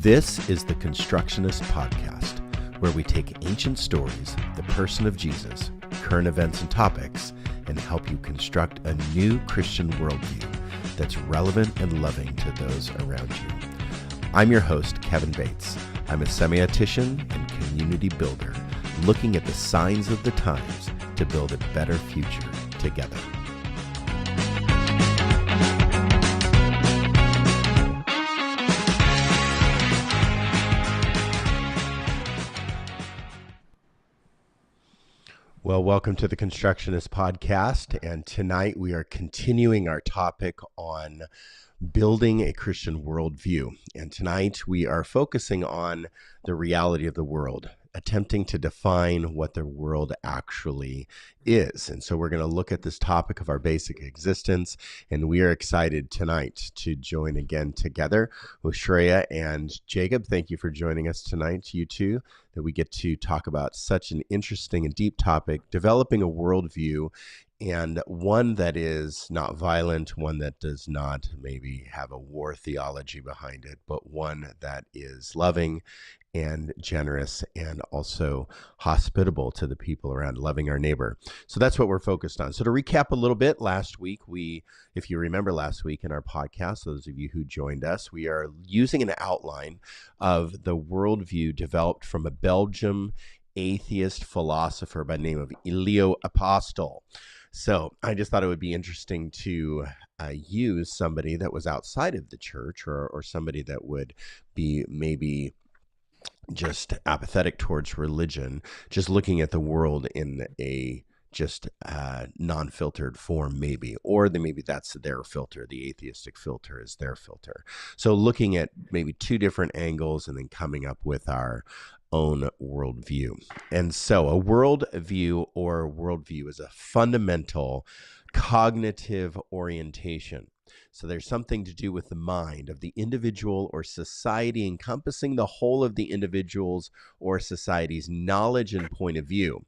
This is the Constructionist Podcast, where we take ancient stories, the person of Jesus, current events and topics, and help you construct a new Christian worldview that's relevant and loving to those around you. I'm your host, Kevin Bates. I'm a semiotician and community builder, looking at the signs of the times to build a better future together. Well, welcome to the Constructionist Podcast, and tonight we are continuing our topic on building a Christian worldview. And tonight we are focusing on the reality of the world, attempting to define what the world actually is. And so we're going to look at this topic of our basic existence, and we are excited tonight to join again together with Shreya and Jacob. Thank you for joining us tonight, you two, that we get to talk about such an interesting and deep topic, developing a worldview, and one that is not violent, one that does not maybe have a war theology behind it, but one that is loving and generous and also hospitable to the people around, loving our neighbor. So that's what we're focused on. So to recap a little bit, last week, if you remember last week in our podcast, those of you who joined us, we are using an outline of the worldview developed from a Belgian atheist philosopher by the name of Leo Apostel. So I just thought it would be interesting to use somebody that was outside of the church or somebody that would be maybe just apathetic towards religion, just looking at the world in a just non-filtered form maybe, or maybe that's their filter, the atheistic filter is their filter. So looking at maybe two different angles and then coming up with our own worldview. And so a worldview is a fundamental cognitive orientation. So there's something to do with the mind of the individual or society, encompassing the whole of the individual's or society's knowledge and point of view.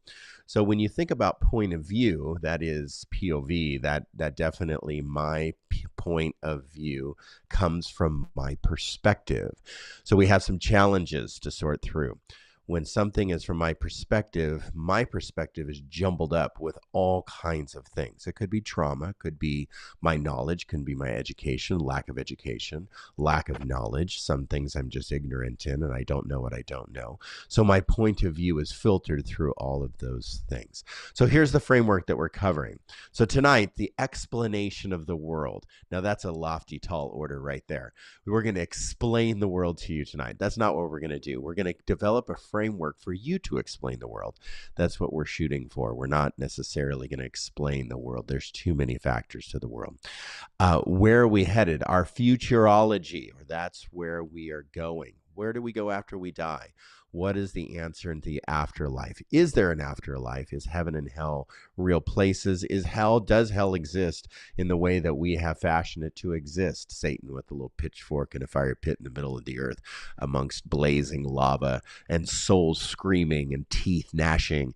So when you think about point of view, that is POV, that definitely my point of view comes from my perspective. So we have some challenges to sort through. When something is from my perspective is jumbled up with all kinds of things. It could be trauma, could be my knowledge, could be my education, lack of knowledge. Some things I'm just ignorant in and I don't know what I don't know. So my point of view is filtered through all of those things. So here's the framework that we're covering. So tonight, the explanation of the world. Now that's a lofty, tall order right there. We're going to explain the world to you tonight. That's not what we're going to do. We're going to develop a framework for you to explain the world. That's what we're shooting for. We're not necessarily going to explain the world. There's too many factors to the world. Where are we headed? Our futurology, or that's where we are going. Where do we go after we die? What is the answer in the afterlife? Is there an afterlife? Is heaven and hell real places? Does hell exist in the way that we have fashioned it to exist? Satan with a little pitchfork in a fire pit in the middle of the earth amongst blazing lava and souls screaming and teeth gnashing.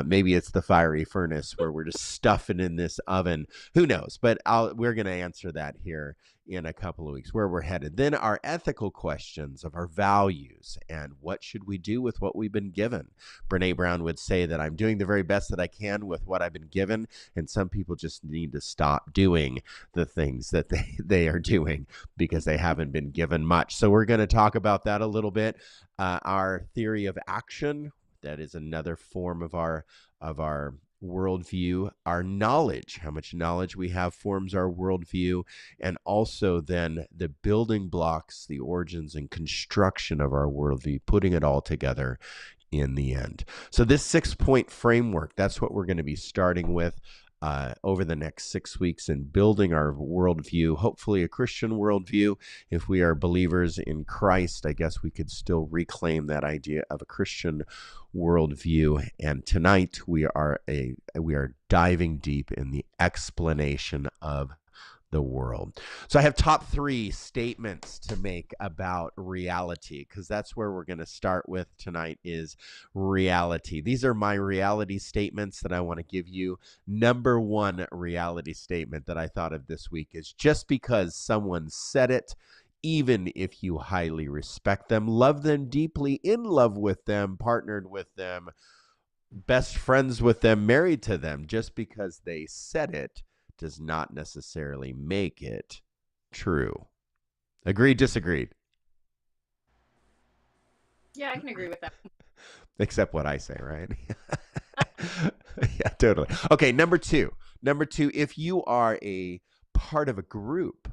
Maybe it's the fiery furnace where we're just stuffing in this oven. Who knows? But we're going to answer that here in a couple of weeks, where we're headed. Then our ethical questions of our values and what should we do with what we've been given. Brene Brown would say that I'm doing the very best that I can with what I've been given, and some people just need to stop doing the things that they are doing because they haven't been given much. So we're going to talk about that a little bit. Our theory of action, that is another form of our worldview. Our knowledge, how much knowledge we have forms our worldview, and also then the building blocks, the origins and construction of our worldview, putting it all together in the end. So this 6-point framework, that's what we're going to be starting with over the next 6 weeks in building our worldview, hopefully a Christian worldview. If we are believers in Christ, I guess we could still reclaim that idea of a Christian worldview. And tonight we are diving deep in the explanation of the world. So I have top 3 statements to make about reality, because that's where we're going to start with tonight, is reality. These are my reality statements that I want to give you. Number 1 reality statement that I thought of this week is, just because someone said it even if you highly respect them, love them deeply, in love with them, partnered with them, best friends with them, married to them. Just because they said it does not necessarily make it true. Agreed, disagreed? Yeah, I can agree with that. Except what I say, right? Yeah, totally. Okay, number two. Number two, if you are a part of a group,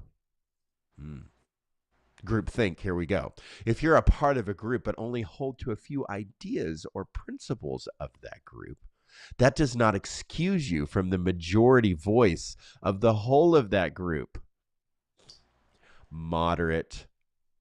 group think, here we go. If you're a part of a group but only hold to a few ideas or principles of that group, that does not excuse you from the majority voice of the whole of that group. Moderate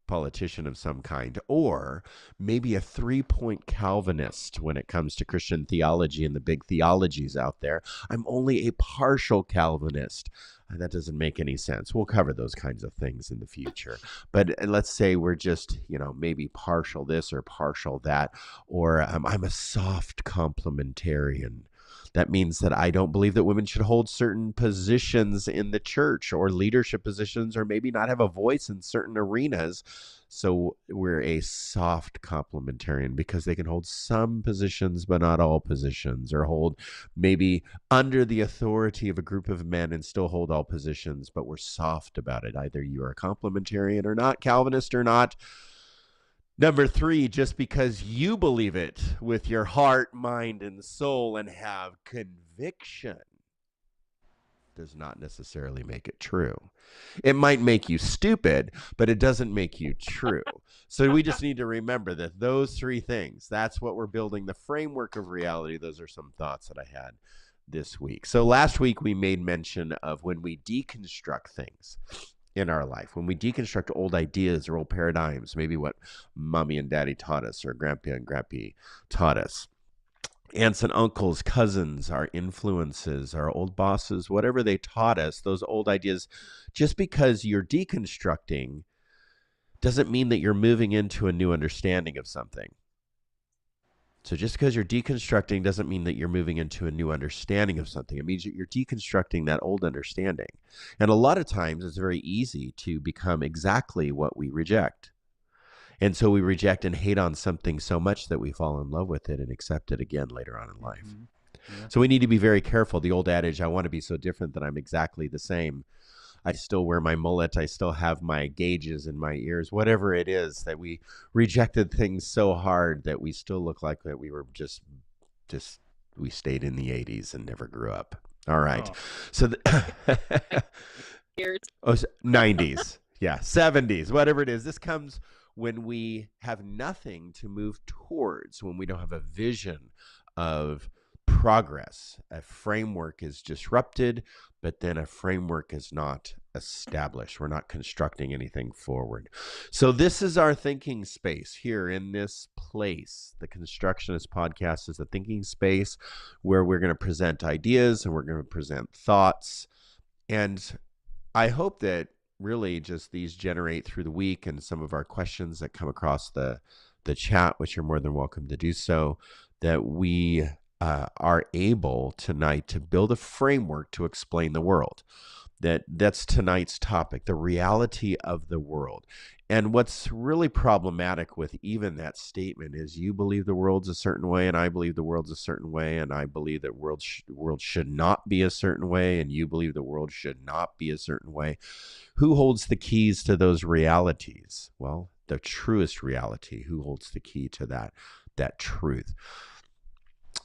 politician of some kind, or maybe a 3-point Calvinist when it comes to Christian theology and the big theologies out there. I'm only a partial Calvinist. That doesn't make any sense. We'll cover those kinds of things in the future. But let's say we're just, maybe partial this or partial that, or I'm a soft complementarian. That means that I don't believe that women should hold certain positions in the church or leadership positions, or maybe not have a voice in certain arenas. So we're a soft complementarian because they can hold some positions, but not all positions, or hold maybe under the authority of a group of men and still hold all positions, but we're soft about it. Either you are a complementarian or not, Calvinist or not. Number three, just because you believe it with your heart, mind, and soul and have conviction does not necessarily make it true. It might make you stupid, but it doesn't make you true. So we just need to remember that those three things, that's what we're building the framework of reality. Those are some thoughts that I had this week. So last week we made mention of when we deconstruct things in our life, when we deconstruct old ideas or old paradigms, maybe what mommy and daddy taught us or grandpa and grampy taught us, aunts and uncles, cousins, our influences, our old bosses, whatever they taught us, those old ideas, just because you're deconstructing doesn't mean that you're moving into a new understanding of something. So just because you're deconstructing doesn't mean that you're moving into a new understanding of something. It means that you're deconstructing that old understanding. And a lot of times it's very easy to become exactly what we reject. And so we reject and hate on something so much that we fall in love with it and accept it again later on in life. Yeah. So we need to be very careful. The old adage, I want to be so different that I'm exactly the same. I still wear my mullet. I still have my gauges in my ears, whatever it is, that we rejected things so hard that we still look like that we were just we stayed in the 80s and never grew up. All right. Oh. So Years. 90s. Yeah, 70s, whatever it is. This comes when we have nothing to move towards, when we don't have a vision of progress. A framework is disrupted, but then a framework is not established. We're not constructing anything forward. So this is our thinking space here in this place. The Constructionist Podcast is a thinking space where we're going to present ideas and we're going to present thoughts. And I hope that really just these generate through the week, and some of our questions that come across the chat, which you're more than welcome to do so, that we are able tonight to build a framework to explain the world. That's tonight's topic, the reality of the world. And what's really problematic with even that statement is you believe the world's a certain way, and I believe the world's a certain way, and I believe that world should not be a certain way, and you believe the world should not be a certain way. Who holds the keys to those realities? Well, the truest reality. Who holds the key to that truth?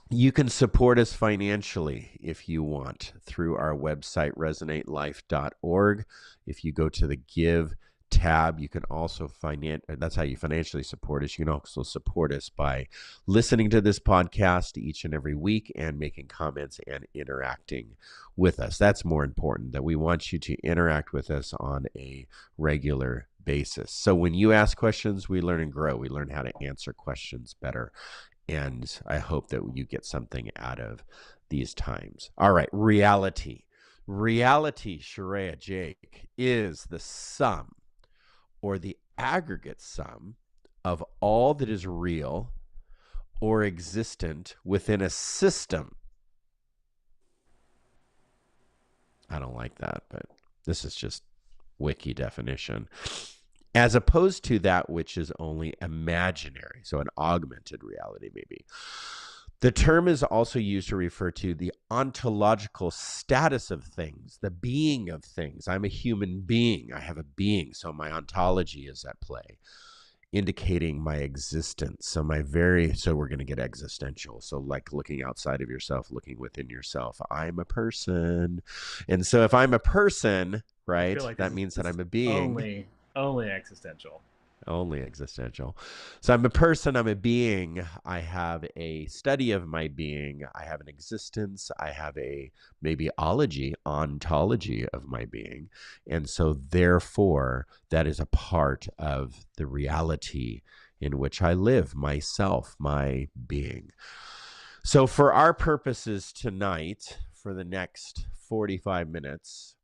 You can support us financially if you want through our website, resonatelife.org. If you go to the Give tab, you can also that's how you financially support us. You can also support us by listening to this podcast each and every week and making comments and interacting with us. That's more important, that we want you to interact with us on a regular basis. So when you ask questions, we learn and grow. We learn how to answer questions better. And I hope that you get something out of these times. All right, reality. Reality, Sharia Jake, is the sum or the aggregate sum of all that is real or existent within a system. I don't like that, but this is just wiki definition. as opposed to that which is only imaginary, so an augmented reality maybe. The term is also used to refer to the ontological status of things, the being of things. I'm a human being. I have a being, so my ontology is at play, indicating my existence. So we're going to get existential. So like looking outside of yourself, looking within yourself. I'm a person. And so if I'm a person, right, like that means that I'm a being. only existential. Only existential. So I'm a person, I'm a being. I have a study of my being. I have an existence. I have a maybe ontology of my being. And so therefore, that is a part of the reality in which I live, myself, my being. So for our purposes tonight, for the next 45 minutes,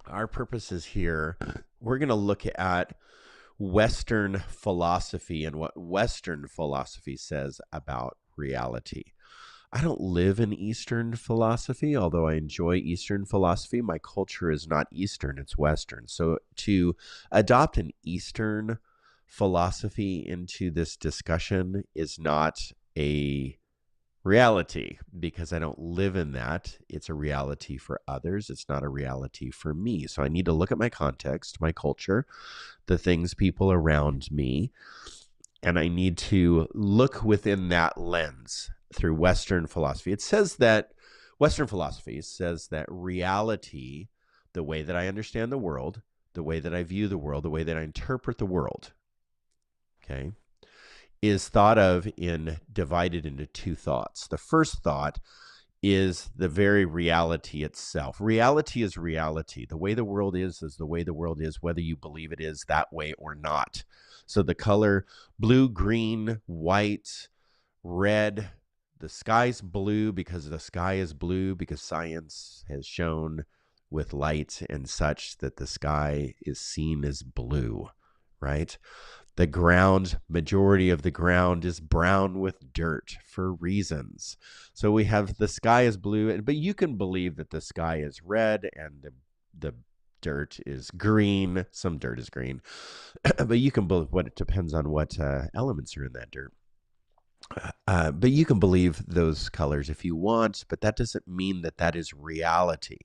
our purposes here, we're going to look at Western philosophy and what Western philosophy says about reality. I don't live in Eastern philosophy, although I enjoy Eastern philosophy. My culture is not Eastern, it's Western. So to adopt an Eastern philosophy into this discussion is not a reality because I don't live in that. It's a reality for others. It's not a reality for me. So I need to look at my context, my culture, the things, people around me, and I need to look within that lens through Western philosophy. It says that Western philosophy says that reality, the way that I understand the world, the way that I view the world, the way that I interpret the world, okay, is thought of in divided into two thoughts. The first thought is the very reality itself. Reality is reality. The way the world is the way the world is, whether you believe it is that way or not. So the color blue, green, white, red, the sky's blue because the sky is blue because science has shown with light and such that the sky is seen as blue, right? The ground, majority of the ground is brown with dirt for reasons. So we have the sky is blue, but you can believe that the sky is red and the dirt is green. Some dirt is green, but you can believe it depends on what elements are in that dirt. But you can believe those colors if you want, but that doesn't mean that that is reality.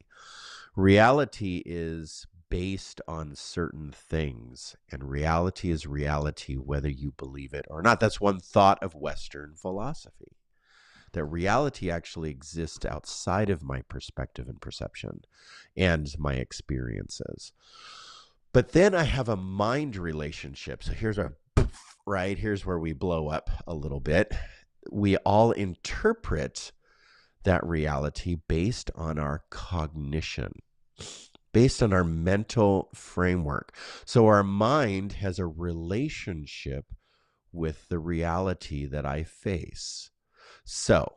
Reality is based on certain things, and reality is reality whether you believe it or not. That's one thought of Western philosophy, that reality actually exists outside of my perspective and perception and my experiences. But then I have a mind relationship. So here's where we blow up a little bit. We all interpret that reality based on our cognition, based on our mental framework. So our mind has a relationship with the reality that I face. So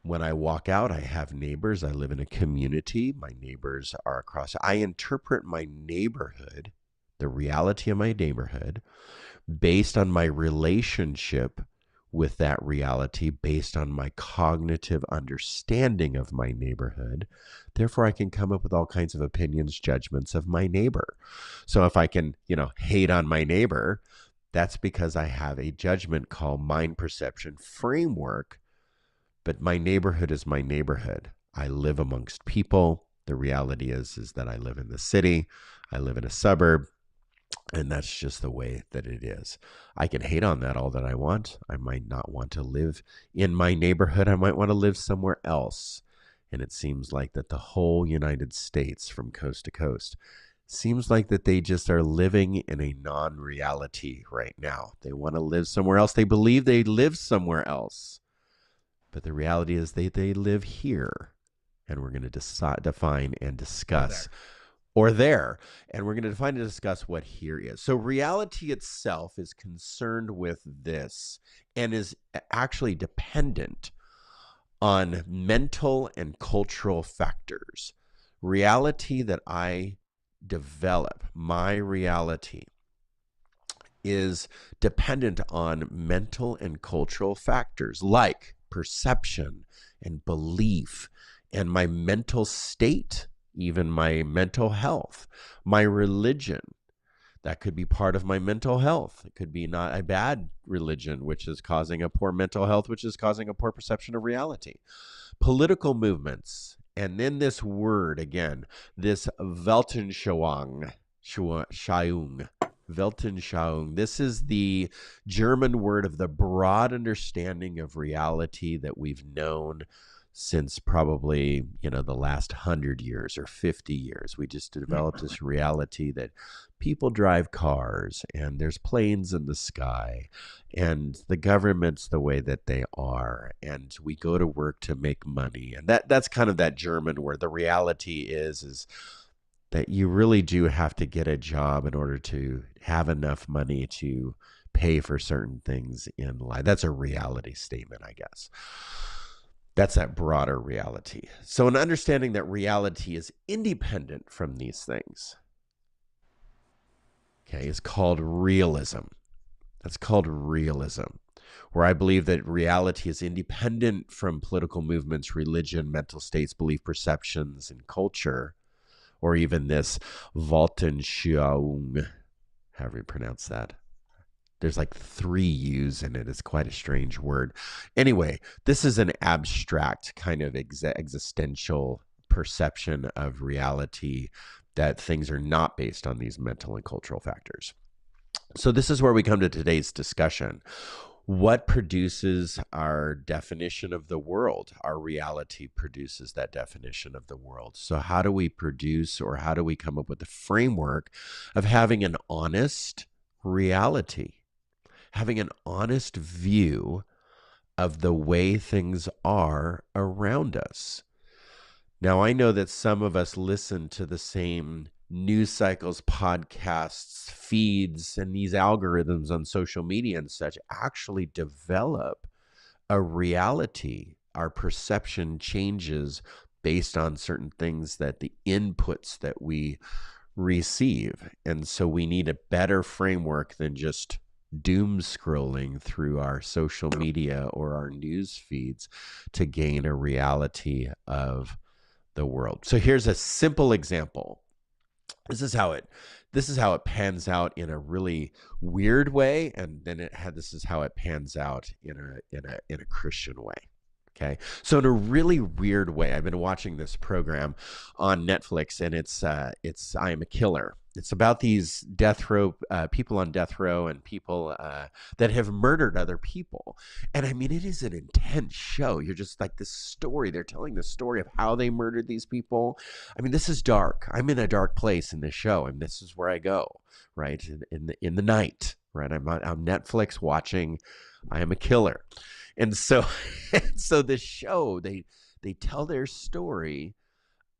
when I walk out, I have neighbors. I live in a community. My neighbors are across. I interpret my neighborhood, the reality of my neighborhood, based on my relationship with that reality, based on my cognitive understanding of my neighborhood. Therefore, I can come up with all kinds of opinions, judgments of my neighbor. So if I can, hate on my neighbor, that's because I have a judgment called mind perception framework. But my neighborhood is my neighborhood. I live amongst people. The reality is that I live in the city. I live in a suburb. And that's just the way that it is. I can hate on that all that I want. I might not want to live in my neighborhood. I might want to live somewhere else. And it seems like that the whole United States from coast to coast seems like that they just are living in a non-reality right now. They want to live somewhere else. They believe they live somewhere else. But the reality is they live here. And we're going to define and discuss or there. And we're going to define and discuss what here is. So reality itself is concerned with this and is actually dependent on mental and cultural factors. Reality that I develop, my reality, is dependent on mental and cultural factors like perception and belief and my mental state, even my mental health, my religion. That could be part of my mental health. It could be not a bad religion, which is causing a poor mental health, which is causing a poor perception of reality. Political movements. And then this word again, this Weltanschauung, Weltanschauung. This is the German word of the broad understanding of reality that we've known since probably, the last 100 years or 50 years. We just developed this reality that people drive cars and there's planes in the sky and the government's the way that they are and we go to work to make money. And that's kind of that German where the reality is that you really do have to get a job in order to have enough money to pay for certain things in life. That's a reality statement, I guess. That's that broader reality. So an understanding that reality is independent from these things, okay, is called realism. That's called realism, where I believe that reality is independent from political movements, religion, mental states, belief, perceptions, and culture, or even this Weltanschauung, however you pronounce that. There's like 3 U's in it. It's quite a strange word. Anyway, this is an abstract kind of existential perception of reality that things are not based on these mental and cultural factors. So this is where we come to today's discussion. What produces our definition of the world? Our reality produces that definition of the world. So how do we produce, or how do we come up with the framework of having an honest reality? Having an honest view of the way things are around us. Now, I know that some of us listen to the same news cycles, podcasts, feeds, and these algorithms on social media and such actually develop a reality. Our perception changes based on certain things, that the inputs that we receive. And so we need a better framework than just doom scrolling through our social media or our news feeds to gain a reality of the world. So here's a simple example. This is how it pans out in a really weird way, and then this is how it pans out in a Christian way. Okay, so in a really weird way, I've been watching this program on Netflix, and it's I Am a Killer. It's about these death row people on death row and people that have murdered other people. And I mean, it is an intense show. You're just like, this story. They're telling the story of how they murdered these people. I mean, this is dark. I'm in a dark place in this show, and this is where I go, right? In the night, right? I'm on Netflix watching I Am a Killer. And so this show, they tell their story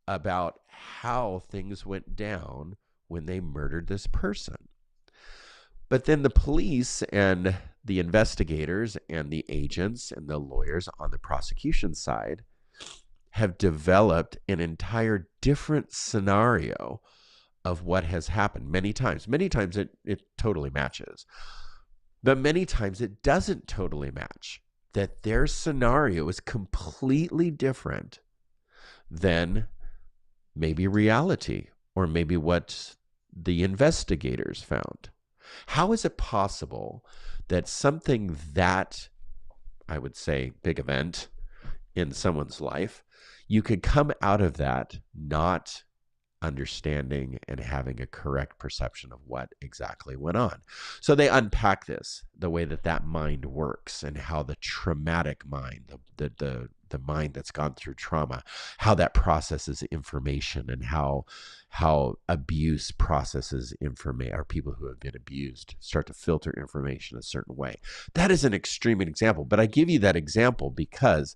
about how things went down when they murdered this person. But then the police and the investigators and the agents and the lawyers on the prosecution side have developed an entire different scenario of what has happened many times. Many times it totally matches, but many times it doesn't totally match. That their scenario is completely different than maybe reality, or maybe what the investigators found. How is it possible that something that, I would say, big event in someone's life, you could come out of that not understanding and having a correct perception of what exactly went on? So they unpack this, the way that mind works, and how the traumatic mind, the mind that's gone through trauma, how that processes information, and how abuse processes information, or people who have been abused start to filter information a certain way. That is an extreme example, but I give you that example because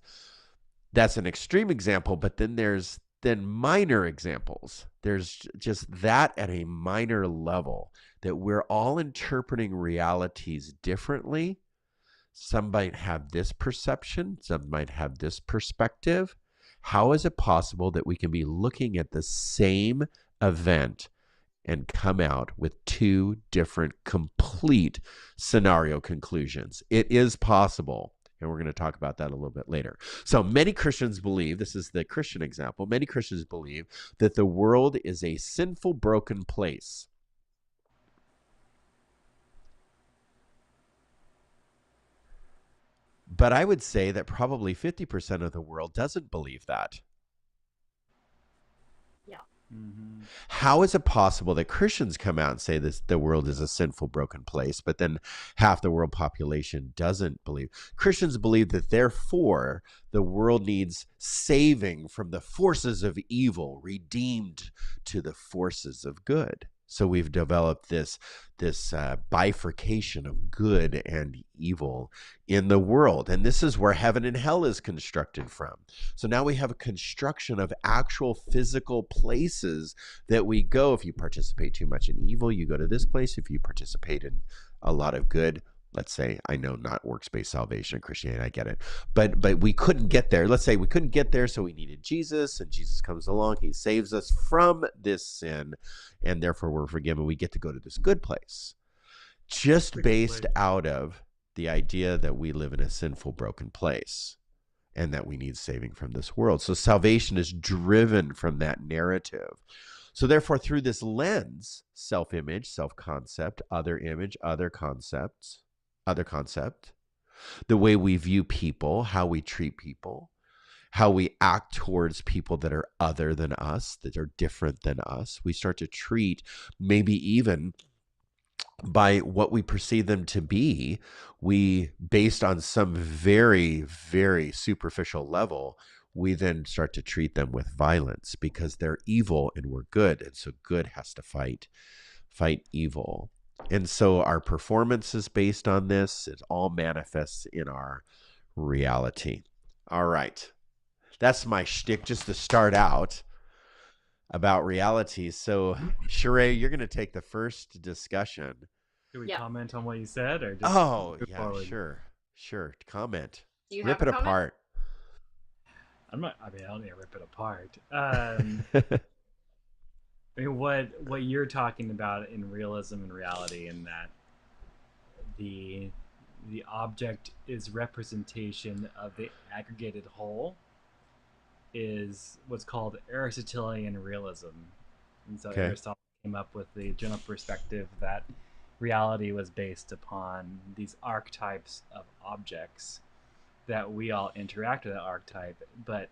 that's an extreme example, but then there's minor examples. There's just that at a minor level, that we're all interpreting realities differently. Some might have this perception, some might have this perspective. How is it possible that we can be looking at the same event and come out with 2 different complete scenario conclusions? It is possible. And we're going to talk about that a little bit later. So many Christians believe, this is the Christian example, many Christians believe that the world is a sinful, broken place. But I would say that probably 50% of the world doesn't believe that. Yeah. Mm-hmm. How is it possible that Christians come out and say this the world is a sinful, broken place, but then half the world population doesn't believe? Christians believe that therefore the world needs saving from the forces of evil, redeemed to the forces of good. So we've developed this bifurcation of good and evil in the world, and this is where heaven and hell is constructed from. So now we have a construction of actual physical places that we go. If you participate too much in evil, you go to this place. If you participate in a lot of good, let's say, I know not works-based salvation in Christianity, I get it, but we couldn't get there. Let's say we couldn't get there, so we needed Jesus, and Jesus comes along. He saves us from this sin, and therefore we're forgiven. We get to go to this good place, just based out of the idea that we live in a sinful, broken place and that we need saving from this world. So salvation is driven from that narrative. So therefore, through this lens, self-image, self-concept, other image, other concept, the way we view people, how we treat people, how we act towards people that are other than us, that are different than us, we start to treat, maybe even by what we perceive them to be, we, based on some very, very superficial level, we then start to treat them with violence because they're evil and we're good. And so good has to fight evil. And so our performance is based on this. It all manifests in our reality. All right. That's my shtick just to start out about reality. So, Sheree, you're going to take the first discussion. Do we Yeah. comment on what you said, or just Oh, move yeah, forward? sure. Comment. Do you Rip have it a comment? apart. I don't need to rip it apart. I mean, what you're talking about in realism and reality, in that the object is representation of the aggregated whole, is what's called Aristotelian realism. And so Okay. Aristotle came up with the general perspective that reality was based upon these archetypes of objects, that we all interact with that archetype, but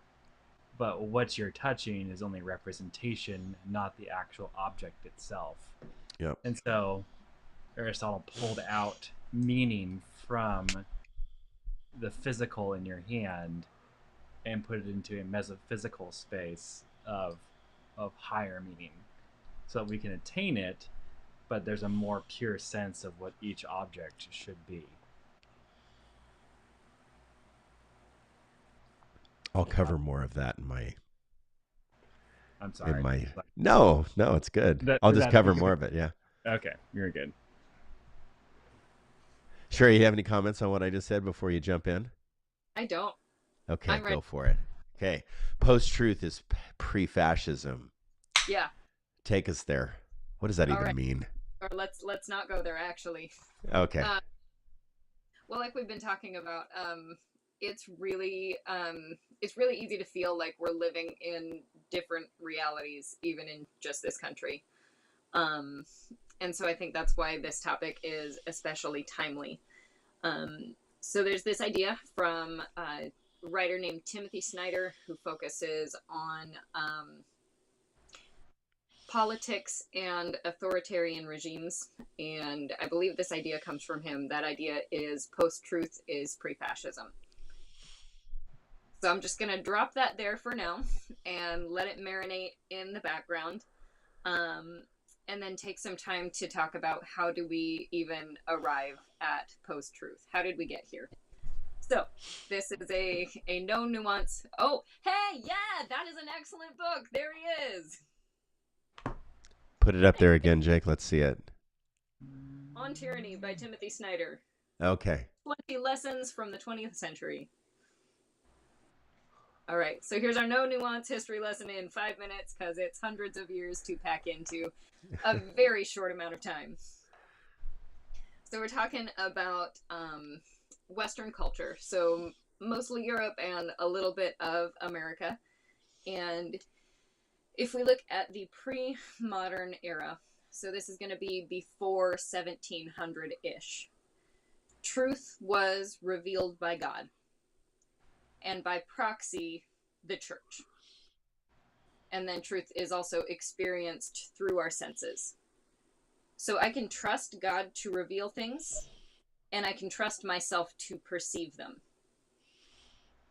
what you're touching is only representation, not the actual object itself. Yep. And so Aristotle pulled out meaning from the physical in your hand and put it into a metaphysical space of higher meaning, so that we can attain it, but there's a more pure sense of what each object should be. I'll cover more of that in my I'm sorry. No, it's good. I'll just cover more of it. Yeah. Okay, you're good. Sure. You have any comments on what I just said before you jump in? I don't. Okay, I'm ready. go for it. Okay. Post-truth is pre-fascism. Yeah. Take us there. What does that All even right. mean? Or let's not go there, actually. Okay. Well, like we've been talking about, it's really easy to feel like we're living in different realities, even in just this country. And so I think that's why this topic is especially timely. So there's this idea from a writer named Timothy Snyder, who focuses on politics and authoritarian regimes. And I believe this idea comes from him. That idea is post-truth is pre-fascism. So I'm just going to drop that there for now and let it marinate in the background. And then take some time to talk about how do we even arrive at post-truth? How did we get here? So this is a no nuance. Oh, hey, yeah, that is an excellent book. There he is. Put it up there again, Jake. Let's see it. On Tyranny by Timothy Snyder. Okay. 20 lessons from the 20th century. All right, so here's our no nuance history lesson in 5 minutes, because it's hundreds of years to pack into a very short amount of time. So we're talking about Western culture, so mostly Europe and a little bit of America. And if we look at the pre-modern era, so this is going to be before 1700-ish, truth was revealed by God. and by proxy, the church. And then truth is also experienced through our senses. So I can trust God to reveal things, and I can trust myself to perceive them.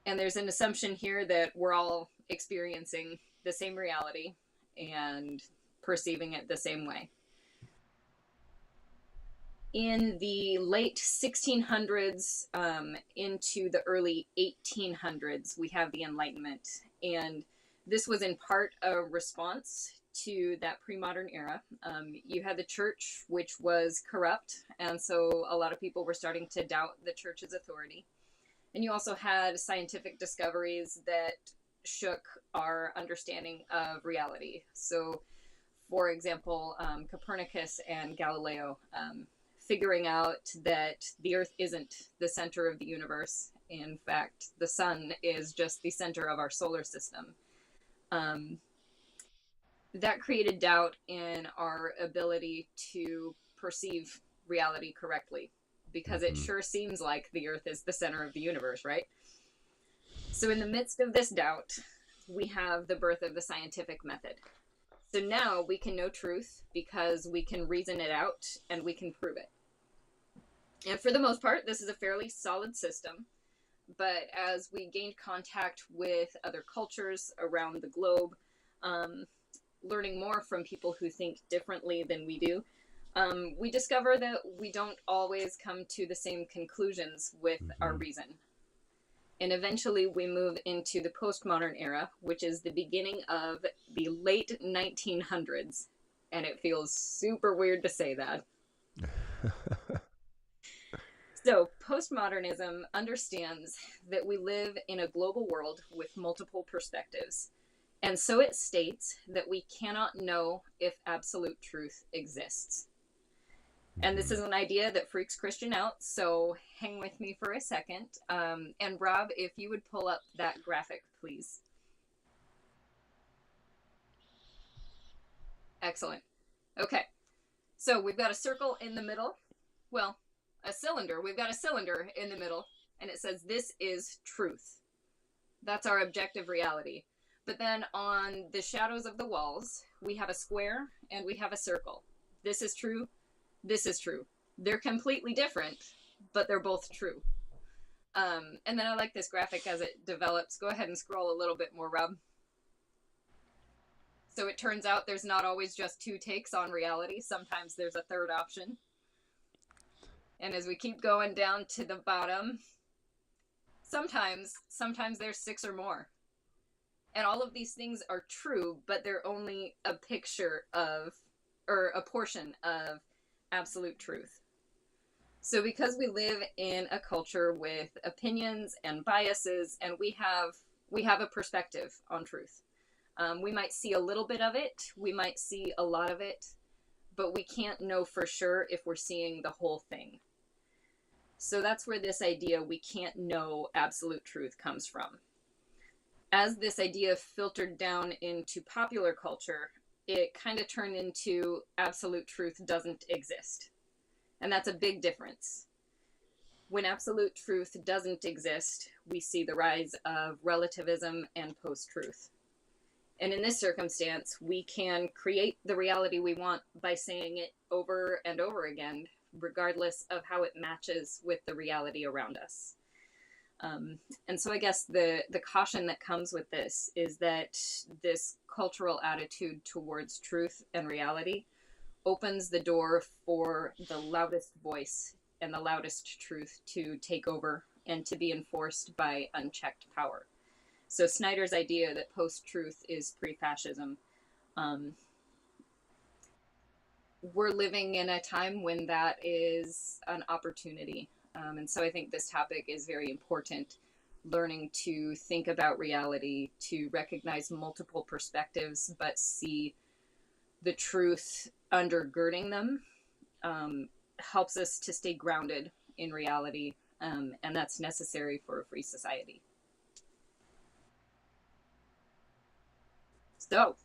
And there's an assumption here that we're all experiencing the same reality and perceiving it the same way. In the late 1600s into the early 1800s, we have the Enlightenment. And this was in part a response to that pre-modern era. You had the church, which was corrupt. And so a lot of people were starting to doubt the church's authority. And you also had scientific discoveries that shook our understanding of reality. So, for example, Copernicus and Galileo figuring out that the Earth isn't the center of the universe. In fact, the sun is just the center of our solar system. That created doubt in our ability to perceive reality correctly, because it sure seems like the Earth is the center of the universe, right? So in the midst of this doubt, we have the birth of the scientific method. So now we can know truth because we can reason it out and we can prove it. And for the most part, this is a fairly solid system. But as we gained contact with other cultures around the globe, learning more from people who think differently than we do, we discover that we don't always come to the same conclusions with our reason. And eventually we move into the postmodern era, which is the beginning of the late 1900s. And it feels super weird to say that. So postmodernism understands that we live in a global world with multiple perspectives. And so it states that we cannot know if absolute truth exists. And this is an idea that freaks Christian out, so hang with me for a second. And Rob, if you would pull up that graphic, please. Excellent. Okay, so we've got a circle in the middle. Well, a cylinder. We've got a cylinder in the middle, and it says this is truth. That's our objective reality. But then on the shadows of the walls, we have a square and we have a circle. This is true. This is true. They're completely different, but they're both true. And then I like this graphic as it develops. Go ahead and scroll a little bit more, Rob. So it turns out there's not always just two takes on reality. Sometimes there's a third option. And as we keep going down to the bottom, sometimes there's six or more. And all of these things are true, but they're only a picture of, or a portion of, absolute truth. So because we live in a culture with opinions and biases, and we have a perspective on truth. We might see a little bit of it, we might see a lot of it, but we can't know for sure if we're seeing the whole thing. So that's where this idea we can't know absolute truth comes from. As this idea filtered down into popular culture, it kind of turned into absolute truth doesn't exist. And that's a big difference. When absolute truth doesn't exist, we see the rise of relativism and post-truth. And in this circumstance, we can create the reality we want by saying it over and over again, regardless of how it matches with the reality around us. And so I guess the caution that comes with this is that this cultural attitude towards truth and reality opens the door for the loudest voice and the loudest truth to take over and to be enforced by unchecked power. So Snyder's idea that post-truth is pre-fascism, we're living in a time when that is an opportunity. And so I think this topic is very important, learning to think about reality, to recognize multiple perspectives, but see the truth undergirding them, helps us to stay grounded in reality, and that's necessary for a free society. So,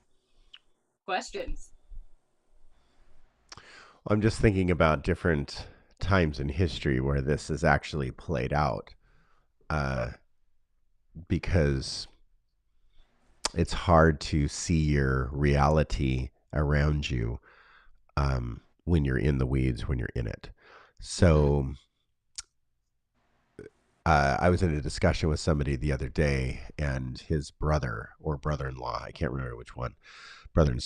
questions? I'm just thinking about different times in history where this is actually played out. because it's hard to see your reality around you when you're in the weeds, when you're in it. So I was in a discussion with somebody the other day, and his brother or brother-in-law, I can't remember which one, brother-in-law,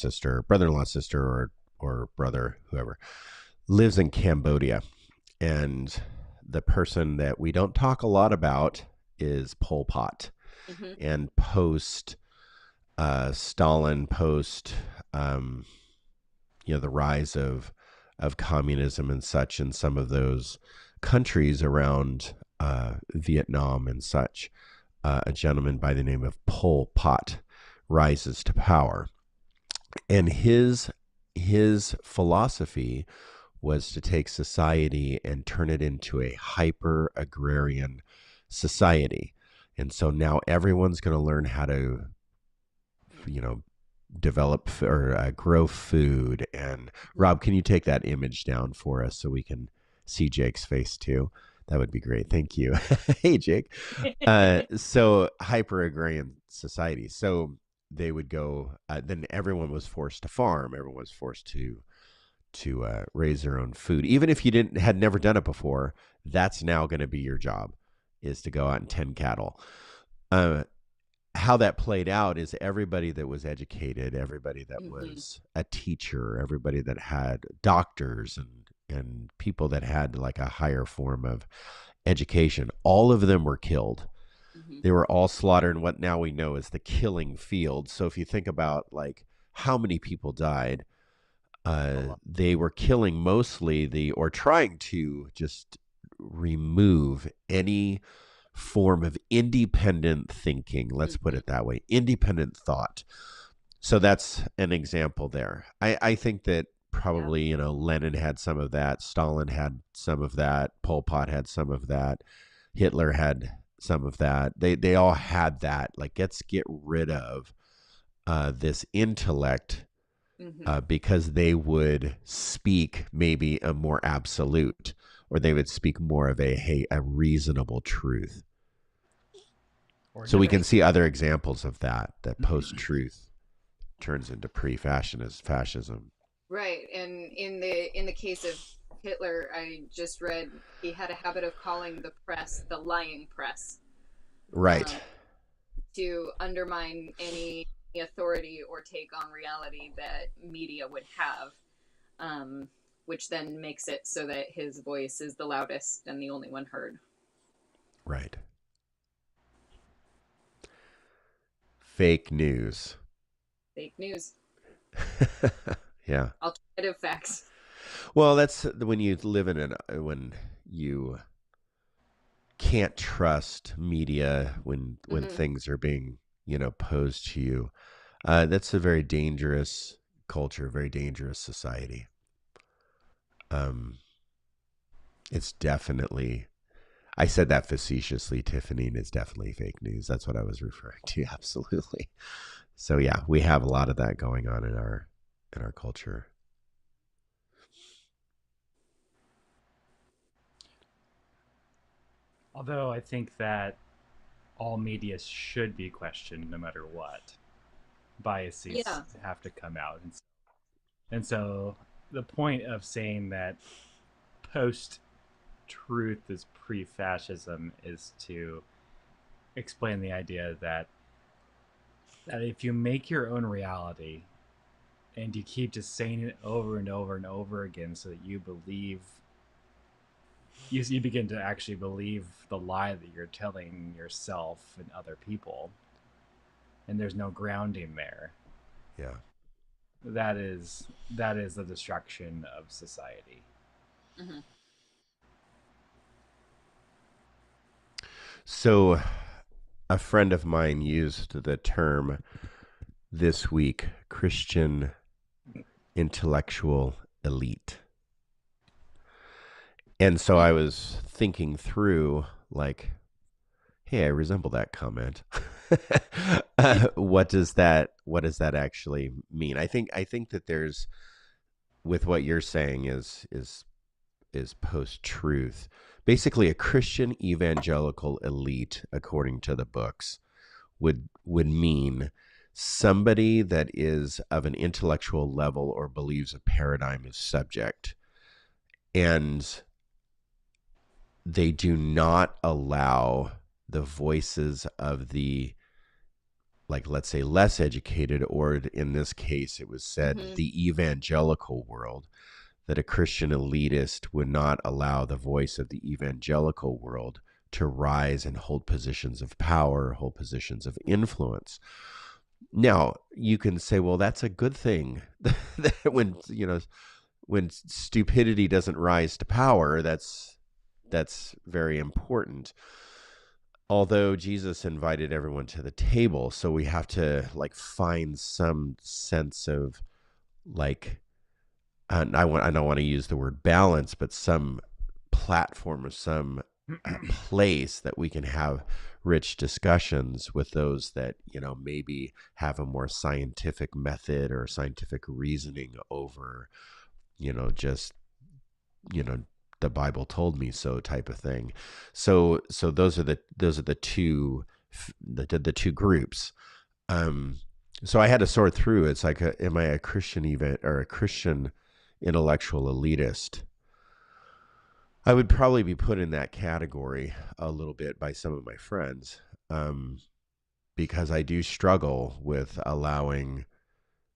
sister, or brother, whoever, lives in Cambodia. And the person that we don't talk a lot about is Pol Pot. Mm-hmm. And post Stalin, post the rise of communism and such in some of those countries around Vietnam and such, a gentleman by the name of Pol Pot rises to power, and his philosophy was to take society and turn it into a hyper agrarian society. And so now everyone's going to learn how to, develop or grow food. And Rob, can you take that image down for us so we can see Jake's face too? That would be great. Thank you. Hey, Jake. So hyper agrarian society. So they would go, then everyone was forced to farm. Everyone was forced to raise their own food. Even if you had never done it before, that's now going to be your job, is to go out and tend cattle. How that played out is everybody that was educated, everybody that was a teacher, everybody that had doctors and people that had like a higher form of education, all of them were killed. They were all slaughtered in what now we know is the killing field. So if you think about like how many people died, they were killing mostly or trying to just remove any form of independent thinking. Let's put it that way, independent thought. So that's an example there. I think that probably, Lenin had some of that. Stalin had some of that. Pol Pot had some of that. Hitler had some of that. They all had that. Like, let's get rid of this intellect because they would speak maybe a more absolute, or they would speak more of a reasonable truth. So we can see other examples of that post-truth turns into pre-fascism. Right, and in the case of Hitler, I just read he had a habit of calling the press the lying press. Right. To undermine any authority or take on reality that media would have, which then makes it so that his voice is the loudest and the only one heard. Right. Fake news. Fake news. Yeah. Alternative facts. Well, that's when you live when you can't trust media, when things are being, posed to you. That's a very dangerous culture, very dangerous society. It's definitely, I said that facetiously, Tiffany, and it's definitely fake news. That's what I was referring to. Absolutely. So yeah, we have a lot of that going on in our culture. Although I think that all media should be questioned no matter what. Biases have to come out. And so the point of saying that post-truth is pre-fascism is to explain the idea that if you make your own reality and you keep just saying it over and over and over again so that you believe, you begin to actually believe the lie that you're telling yourself and other people, and there's no grounding there. Yeah. That is the destruction of society. Mm-hmm. So a friend of mine used the term this week, Christian intellectual elite. And so I was thinking through, like, hey, I resemble that comment. What does that actually mean? I think that there's, with what you're saying is post-truth, basically a Christian evangelical elite, according to the books, would mean somebody that is of an intellectual level or believes a paradigm is subject, and they do not allow the voices of the, like, let's say, less educated, or in this case it was said the evangelical world, that a Christian elitist would not allow the voice of the evangelical world to rise and hold positions of power, hold positions of influence. Now, you can say, well, that's a good thing. when, when stupidity doesn't rise to power, that's very important. Although Jesus invited everyone to the table, so we have to find some sense of I don't want to use the word balance, but some platform or some place that we can have rich discussions with those that, maybe have a more scientific method or scientific reasoning over, just, the Bible told me so type of thing. So those are the two groups. So I had to sort through. It's like, am I a Christian event or a Christian intellectual elitist? I would probably be put in that category a little bit by some of my friends, because I do struggle with allowing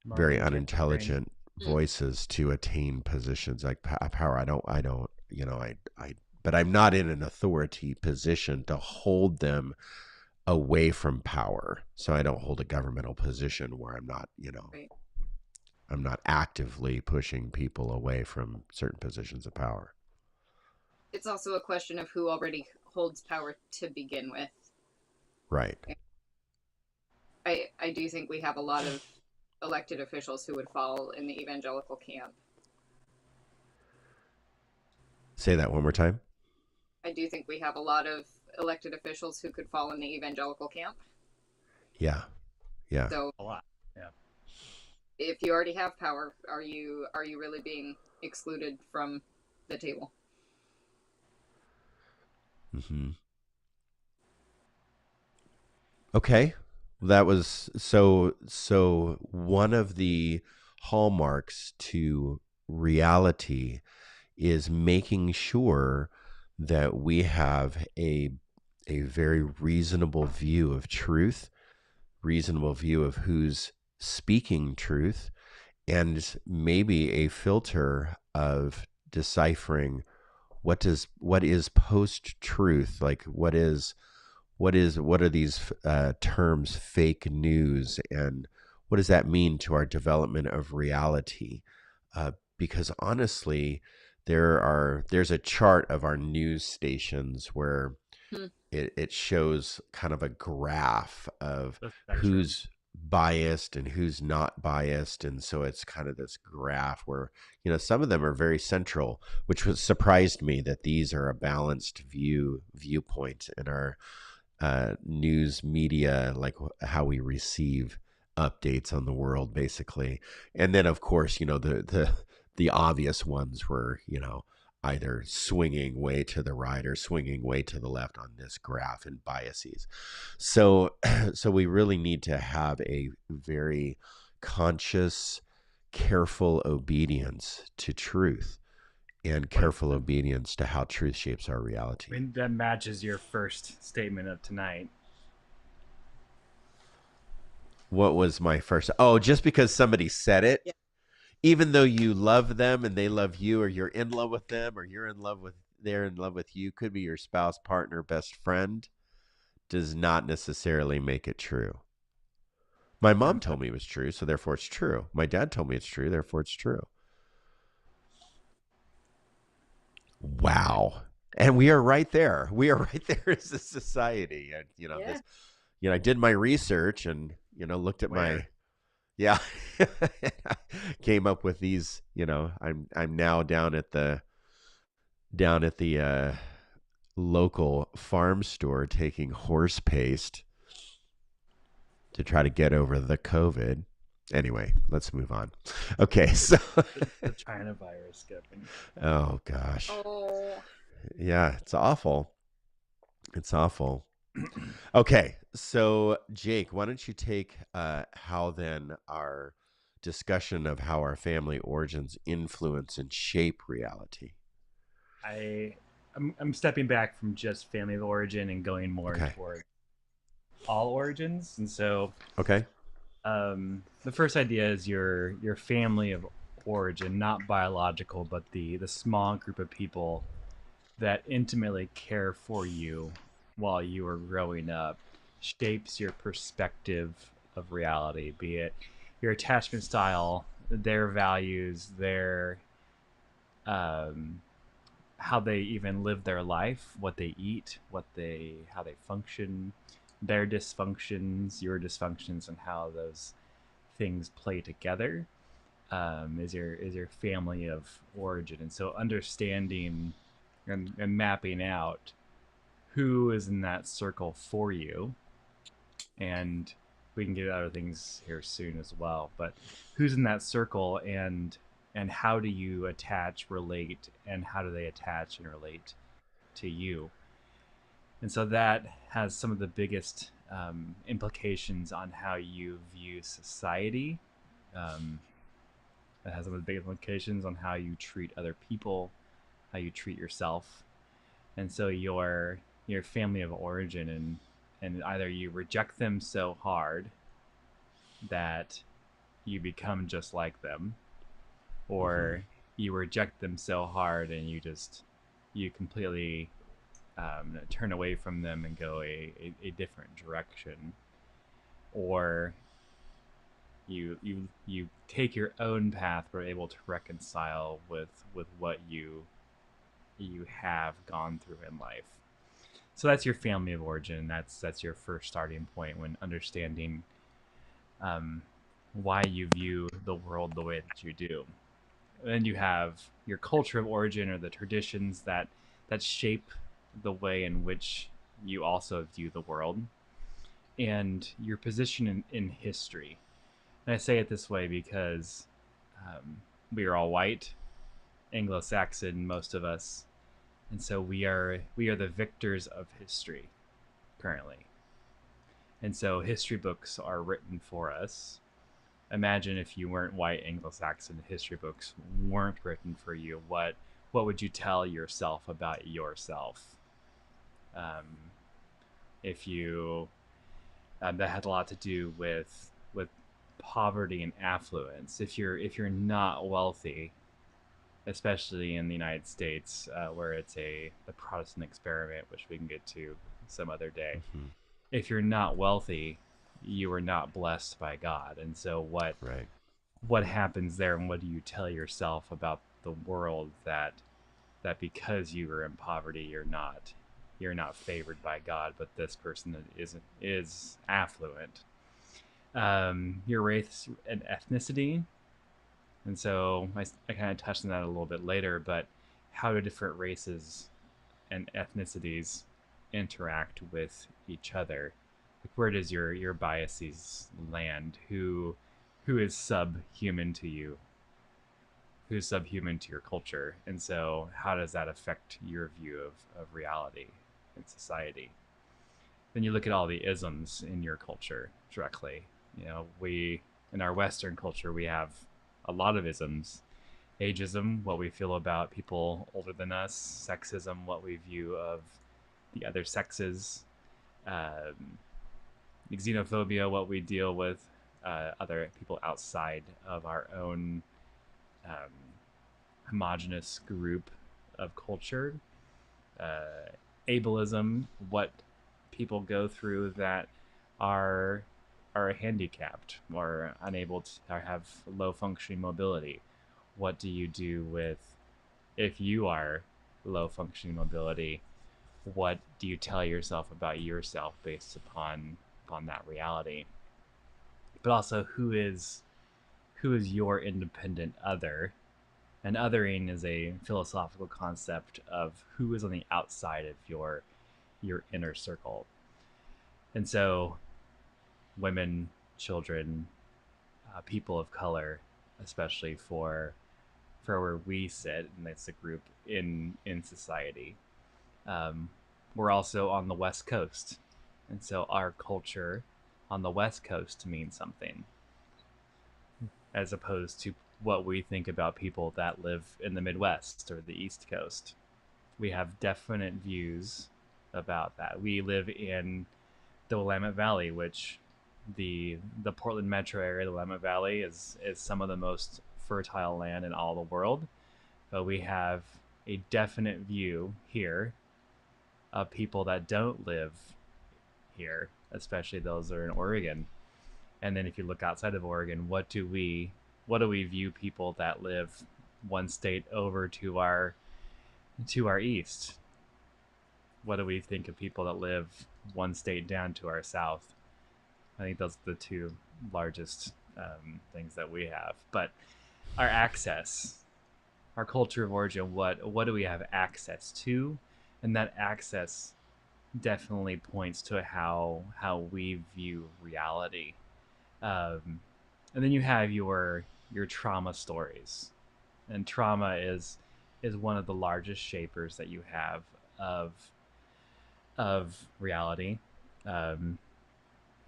very unintelligent voices to attain positions like power. But I'm not in an authority position to hold them away from power. So I don't hold a governmental position where I'm not, Right. I'm not actively pushing people away from certain positions of power. It's also a question of who already holds power to begin with. Right. I do think we have a lot of elected officials who would fall in the evangelical camp. Say that one more time. I do think we have a lot of elected officials who could fall in the evangelical camp. Yeah. Yeah. So A lot. Yeah. If you already have power, are you really being excluded from the table? Mm-hmm. Okay. That was so one of the hallmarks to reality is making sure that we have a very reasonable view of truth, reasonable view of who's speaking truth, and maybe a filter of deciphering what is post-truth, like what are these terms, fake news, and what does that mean to our development of reality? Because honestly, there's a chart of our news stations where it shows kind of a graph of who's biased and who's not biased, and so it's kind of this graph where some of them are very central, which surprised me that these are a balanced viewpoint in our news media, like how we receive updates on the world, basically. And then of course the obvious ones were either swinging way to the right or swinging way to the left on this graph and biases. So we really need to have a very conscious, careful obedience to truth and careful obedience to how truth shapes our reality. I mean, that matches your first statement of tonight. What was my first? Oh, just because somebody said it? Yeah. Even though you love them and they love you, or you're in love with them, or they're in love with you, could be your spouse, partner, best friend, does not necessarily make it true. My mom told me it was true, so therefore it's true. My dad told me it's true, therefore it's true. Wow. And we are right there. We are right there as a society. I did my research and, looked at my... Yeah, came up with these. I'm now down at the local farm store taking horse paste to try to get over the COVID. Anyway, let's move on. Okay, so the China virus skipping. Oh gosh. Oh. Yeah, it's awful. It's awful. Okay, so Jake, why don't you take how then our discussion of how our family origins influence and shape reality? I'm stepping back from just family of origin and going more Okay. toward all origins. And so Okay. the first idea is your family of origin, not biological, but the small group of people that intimately care for you while you are growing up shapes your perspective of reality, be it your attachment style, their values, their um, how they even live their life, what they eat, how they function, their dysfunctions, your dysfunctions, and how those things play together is your family of origin. And so understanding and mapping out who is in that circle for you, and we can get other things here soon as well, but who's in that circle, and how do you attach, relate, and how do they attach and relate to you. And so that has some of the biggest implications on how you view society. um, that has some of the big implications on how you treat other people, how you treat yourself. And so your family of origin, and either you reject them so hard that you become just like them, Hmm. or you reject them so hard and you completely turn away from them and go a different direction, or you take your own path but are able to reconcile with what you have gone through in life. So that's your family of origin. That's your first starting point when understanding um, why you view the world the way that you do. And then you have your culture of origin, or the traditions that shape the way in which you also view the world, and your position in history. And I say it this way because um, we are all white, Anglo-Saxon, most of us, and so we are the victors of history currently. And so history books are written for us. Imagine if you weren't white, Anglo-Saxon, history books weren't written for you. What would you tell yourself about yourself? Um, if you That had a lot to do with poverty and affluence. If you're not wealthy, especially in the United States, where it's the Protestant experiment, which we can get to some other day. Hmm. If you're not wealthy, you are not blessed by God. And so Right. what happens there, and what do you tell yourself about the world, that because you are in poverty, you're not favored by God, but this person is affluent. Your race and ethnicity, and so I kind of touched on that a little bit later, but how do different races and ethnicities interact with each other? Like, where does your biases land? Who is subhuman to you? Who's subhuman to your culture? And so how does that affect your view of reality and society? Then you look at all the isms in your culture directly. We in our Western culture we have a lot of isms. Ageism, what we feel about people older than us. Sexism, what we view of the other sexes. Um, Xenophobia, what we deal with other people outside of our own um, homogenous group of culture. Ableism, what people go through that are are handicapped or unable to, or have low functioning mobility. What do you do with, if you are low functioning mobility? What do you tell yourself about yourself based upon that reality? But also, who is your independent other? And othering is a philosophical concept of who is on the outside of your inner circle. And so women, children, people of color, especially for where we sit, and that's the group in society. We're also on the West Coast, and so our culture on the West Coast means something, as opposed to what we think about people that live in the Midwest or the East Coast. We have definite views about that. We live in the Willamette Valley, which the Portland metro area, the Willamette Valley, is some of the most fertile land in all the world. But we have a definite view here of people that don't live here, especially those that are in Oregon. And then if you look outside of Oregon, what do we view people that live one state over to our east? What do we think of people that live one state down to our south? I think those are the two largest things that we have. But our access, our culture of origin, what do we have access to? And that access definitely points to how we view reality. And then you have your trauma stories, and trauma is one of the largest shapers that you have of reality.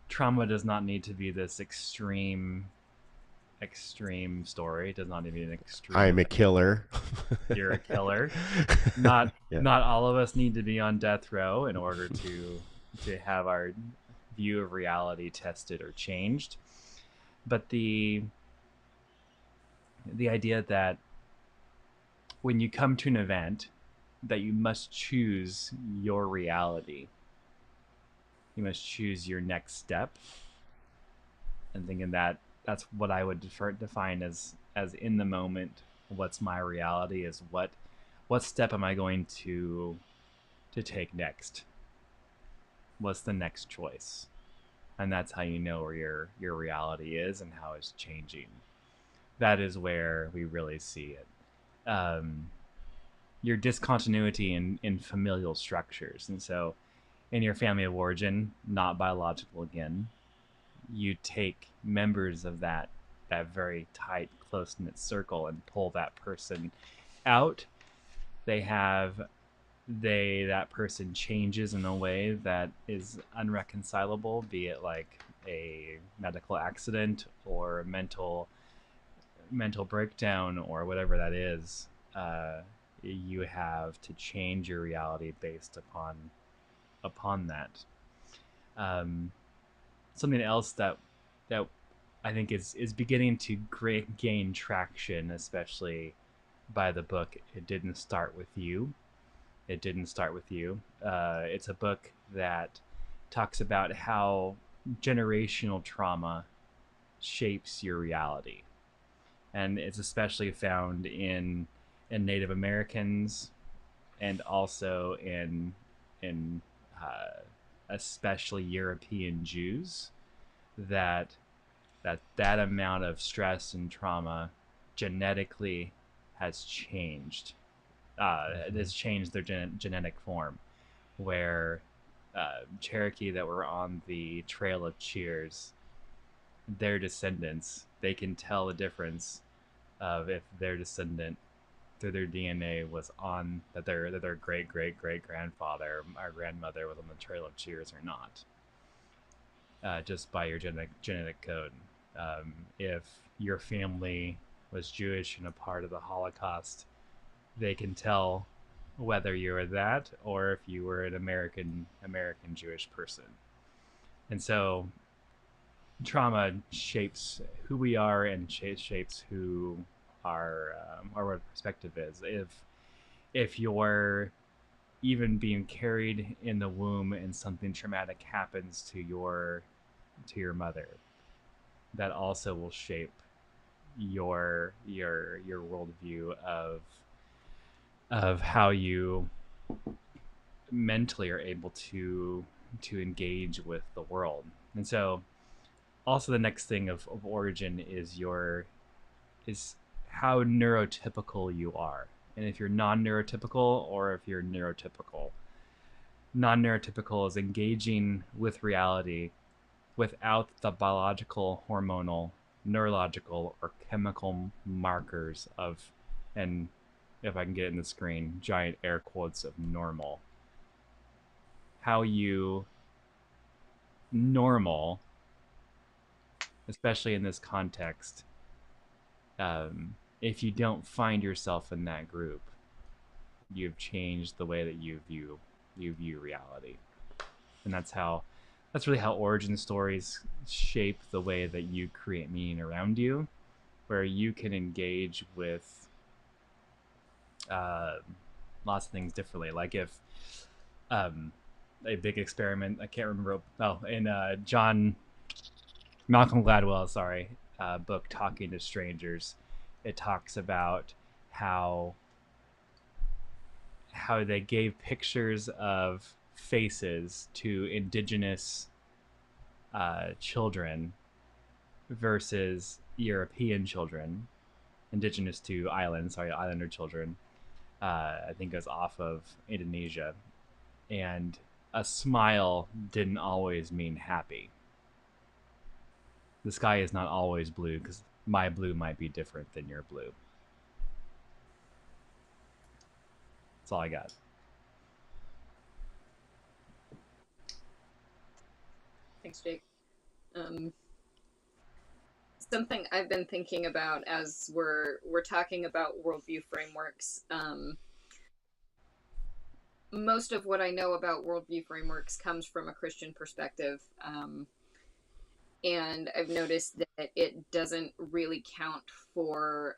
Trauma does not need to be this extreme story. It does not need to be an extreme. I'm a killer. You're a killer. Not Yeah. not all of us need to be on death row in order to have our view of reality tested or changed. But the idea that when you come to an event, that you must choose your reality. You must choose your next step. And thinking that that's what I would define as in the moment. What's my reality? Is what step am I going to take next? What's the next choice? And that's how you know where your reality is and how it's changing. That is where we really see it. Your discontinuity in familial structures. And so in your family of origin, not biological again, you take members of that very tight, close-knit circle and pull that person out. That person changes in a way that is unreconcilable, be it like a medical accident or a mental breakdown or whatever that is. You have to change your reality based upon that. Something else that I think is beginning to gain traction, especially by the book It Didn't Start With You. It Didn't Start With You. It's a book that talks about how generational trauma shapes your reality. And it's especially found in Native Americans, and also in especially European Jews, that amount of stress and trauma genetically has changed. It has changed their genetic form, where Cherokee that were on the Trail of Cheers, their descendants, they can tell the difference of if their descendant through their DNA was on that their great grandfather or grandmother was on the Trail of Cheers or not, just by your genetic code. If your family was Jewish and a part of the Holocaust, they can tell whether you were that or if you were an American Jewish person. And so trauma shapes who we are and shapes who our perspective is. If you're even being carried in the womb and something traumatic happens to your mother, that also will shape your worldview of how you mentally are able to engage with the world. And so also the next thing of origin is how neurotypical you are, and if you're non-neurotypical or if you're neurotypical. Non-neurotypical is engaging with reality without the biological, hormonal, neurological, or chemical markers of, and if I can get it in the screen, giant air quotes of normal. how you normal, especially in this context, if you don't find yourself in that group, you've changed the way that you view reality. And that's really how origin stories shape the way that you create meaning around you, where you can engage with lots of things differently. Like if a big experiment, I can't remember, in John Malcolm Gladwell's book Talking to Strangers, it talks about how they gave pictures of faces to indigenous children versus European children, indigenous to islander children. I think it was off of Indonesia, and a smile didn't always mean happy. The sky is not always blue because my blue might be different than your blue. That's all I got. Thanks, Jake. Something I've been thinking about as we're talking about worldview frameworks. Most of what I know about worldview frameworks comes from a Christian perspective, and I've noticed that it doesn't really count for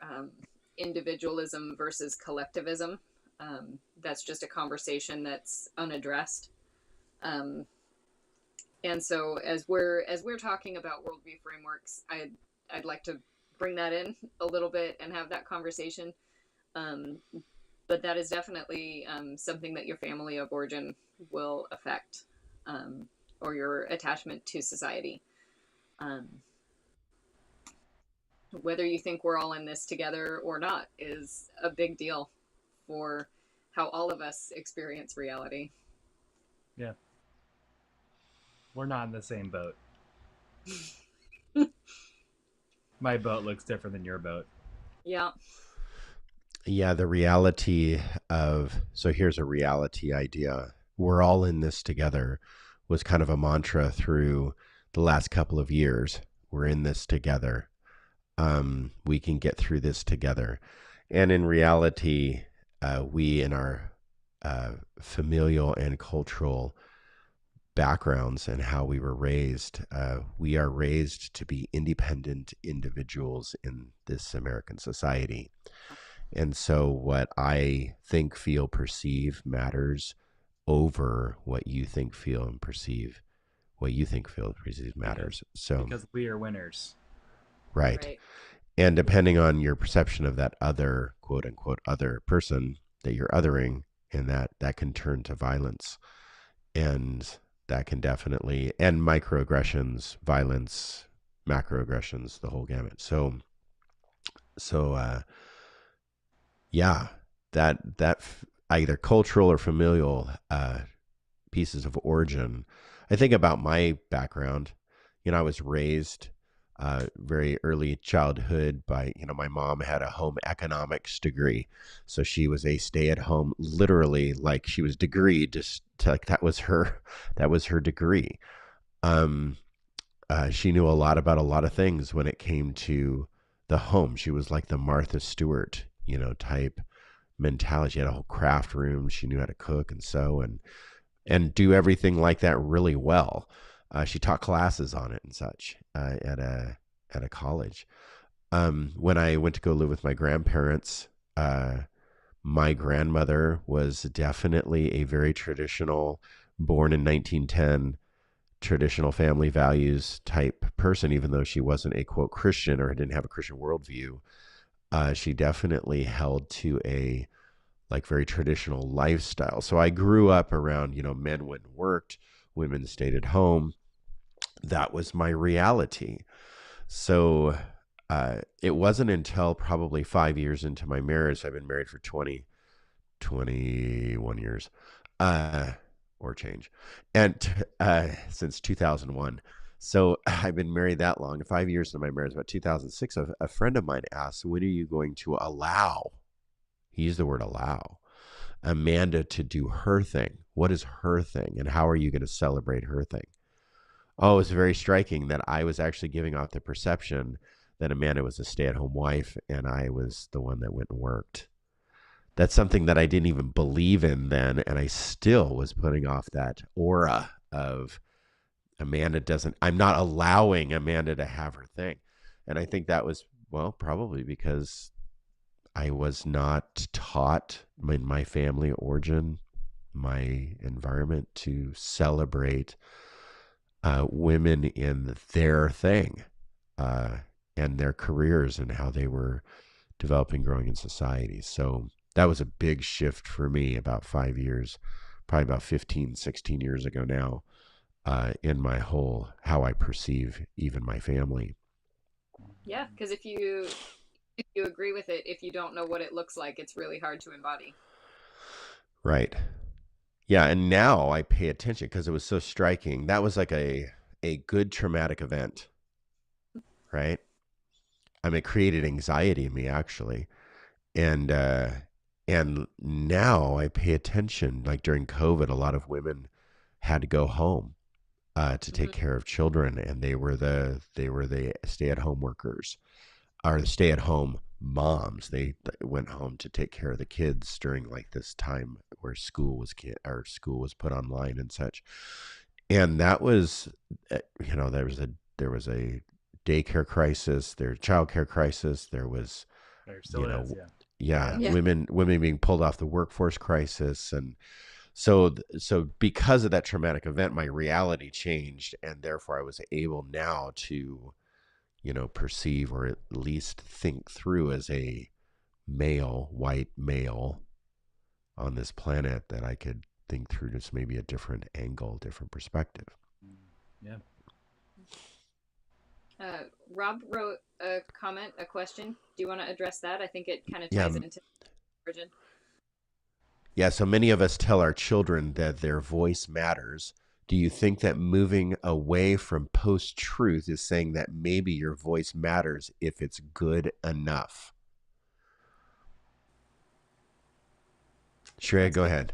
individualism versus collectivism. That's just a conversation that's unaddressed. And so as we're talking about worldview frameworks, I'd like to bring that in a little bit and have that conversation. But that is definitely something that your family of origin will affect, or your attachment to society. Whether you think we're all in this together or not is a big deal for how all of us experience reality. Yeah. We're not in the same boat. My boat looks different than your boat. Yeah. Yeah, the reality of, so here's a reality idea. We're all in this together was kind of a mantra through the last couple of years. We're in this together. We can get through this together. And in reality, we in our familial and cultural backgrounds and how we were raised, we are raised to be independent individuals in this American society. And so what I think, feel, perceive matters over what you think, feel, and perceive. What you think, feel, and perceive matters. Because we are winners. Right. And depending on your perception of that other, quote unquote, other person that you're othering, and that can turn to violence. And that can definitely, and microaggressions, violence, macroaggressions, the whole gamut. So yeah, that either cultural or familial pieces of origin. I think about my background. I was raised very early childhood by, my mom had a home economics degree. So she was a stay-at-home, literally, like she was degreed, just like that was her degree. She knew a lot about a lot of things when it came to the home. She was like the Martha Stewart, type mentality. She had a whole craft room. She knew how to cook and sew and do everything like that really well. She taught classes on it and such at a college. When I went to go live with my grandparents, my grandmother was definitely a very traditional, born in 1910, traditional family values type person, even though she wasn't a quote Christian or didn't have a Christian worldview. She definitely held to a very traditional lifestyle. So I grew up around, men went and worked, women stayed at home. That was my reality. So it wasn't until probably 5 years into my marriage, I've been married for 21 years, or change, and since 2001. So I've been married that long, 5 years into my marriage. About 2006, a friend of mine asked, when are you going to allow, he used the word allow, Amanda to do her thing. What is her thing? And how are you going to celebrate her thing? Oh, it's very striking that I was actually giving off the perception that Amanda was a stay-at-home wife and I was the one that went and worked. That's something that I didn't even believe in then, and I still was putting off that aura of I'm not allowing Amanda to have her thing. And I think that was, well, probably because I was not taught in my family origin, my environment, to celebrate women in their thing and their careers and how they were developing, growing in society. So that was a big shift for me about 5 years, probably about 15, 16 years ago now, in my whole, how I perceive even my family. Yeah, because if you agree with it, if you don't know what it looks like, it's really hard to embody. Right. Yeah, and now I pay attention because it was so striking. That was like a good traumatic event, right? I mean, it created anxiety in me actually, and now I pay attention. Like during COVID, a lot of women had to go home to take care of children, and they were the stay-at-home workers or the stay-at-home moms. They went home to take care of the kids during like this time where school was put online and such. And that was, there was a daycare crisis, there's childcare crisis. There still is, yeah. women being pulled off the workforce crisis. And so because of that traumatic event, my reality changed, and therefore I was able now to, perceive or at least think through as a white male on this planet, that I could think through just maybe a different angle, different perspective. Yeah. Rob wrote a comment, a question. Do you want to address that? I think it kind of ties into origin. Yeah, so many of us tell our children that their voice matters. Do you think that moving away from post-truth is saying that maybe your voice matters if it's good enough? Shreya, go ahead.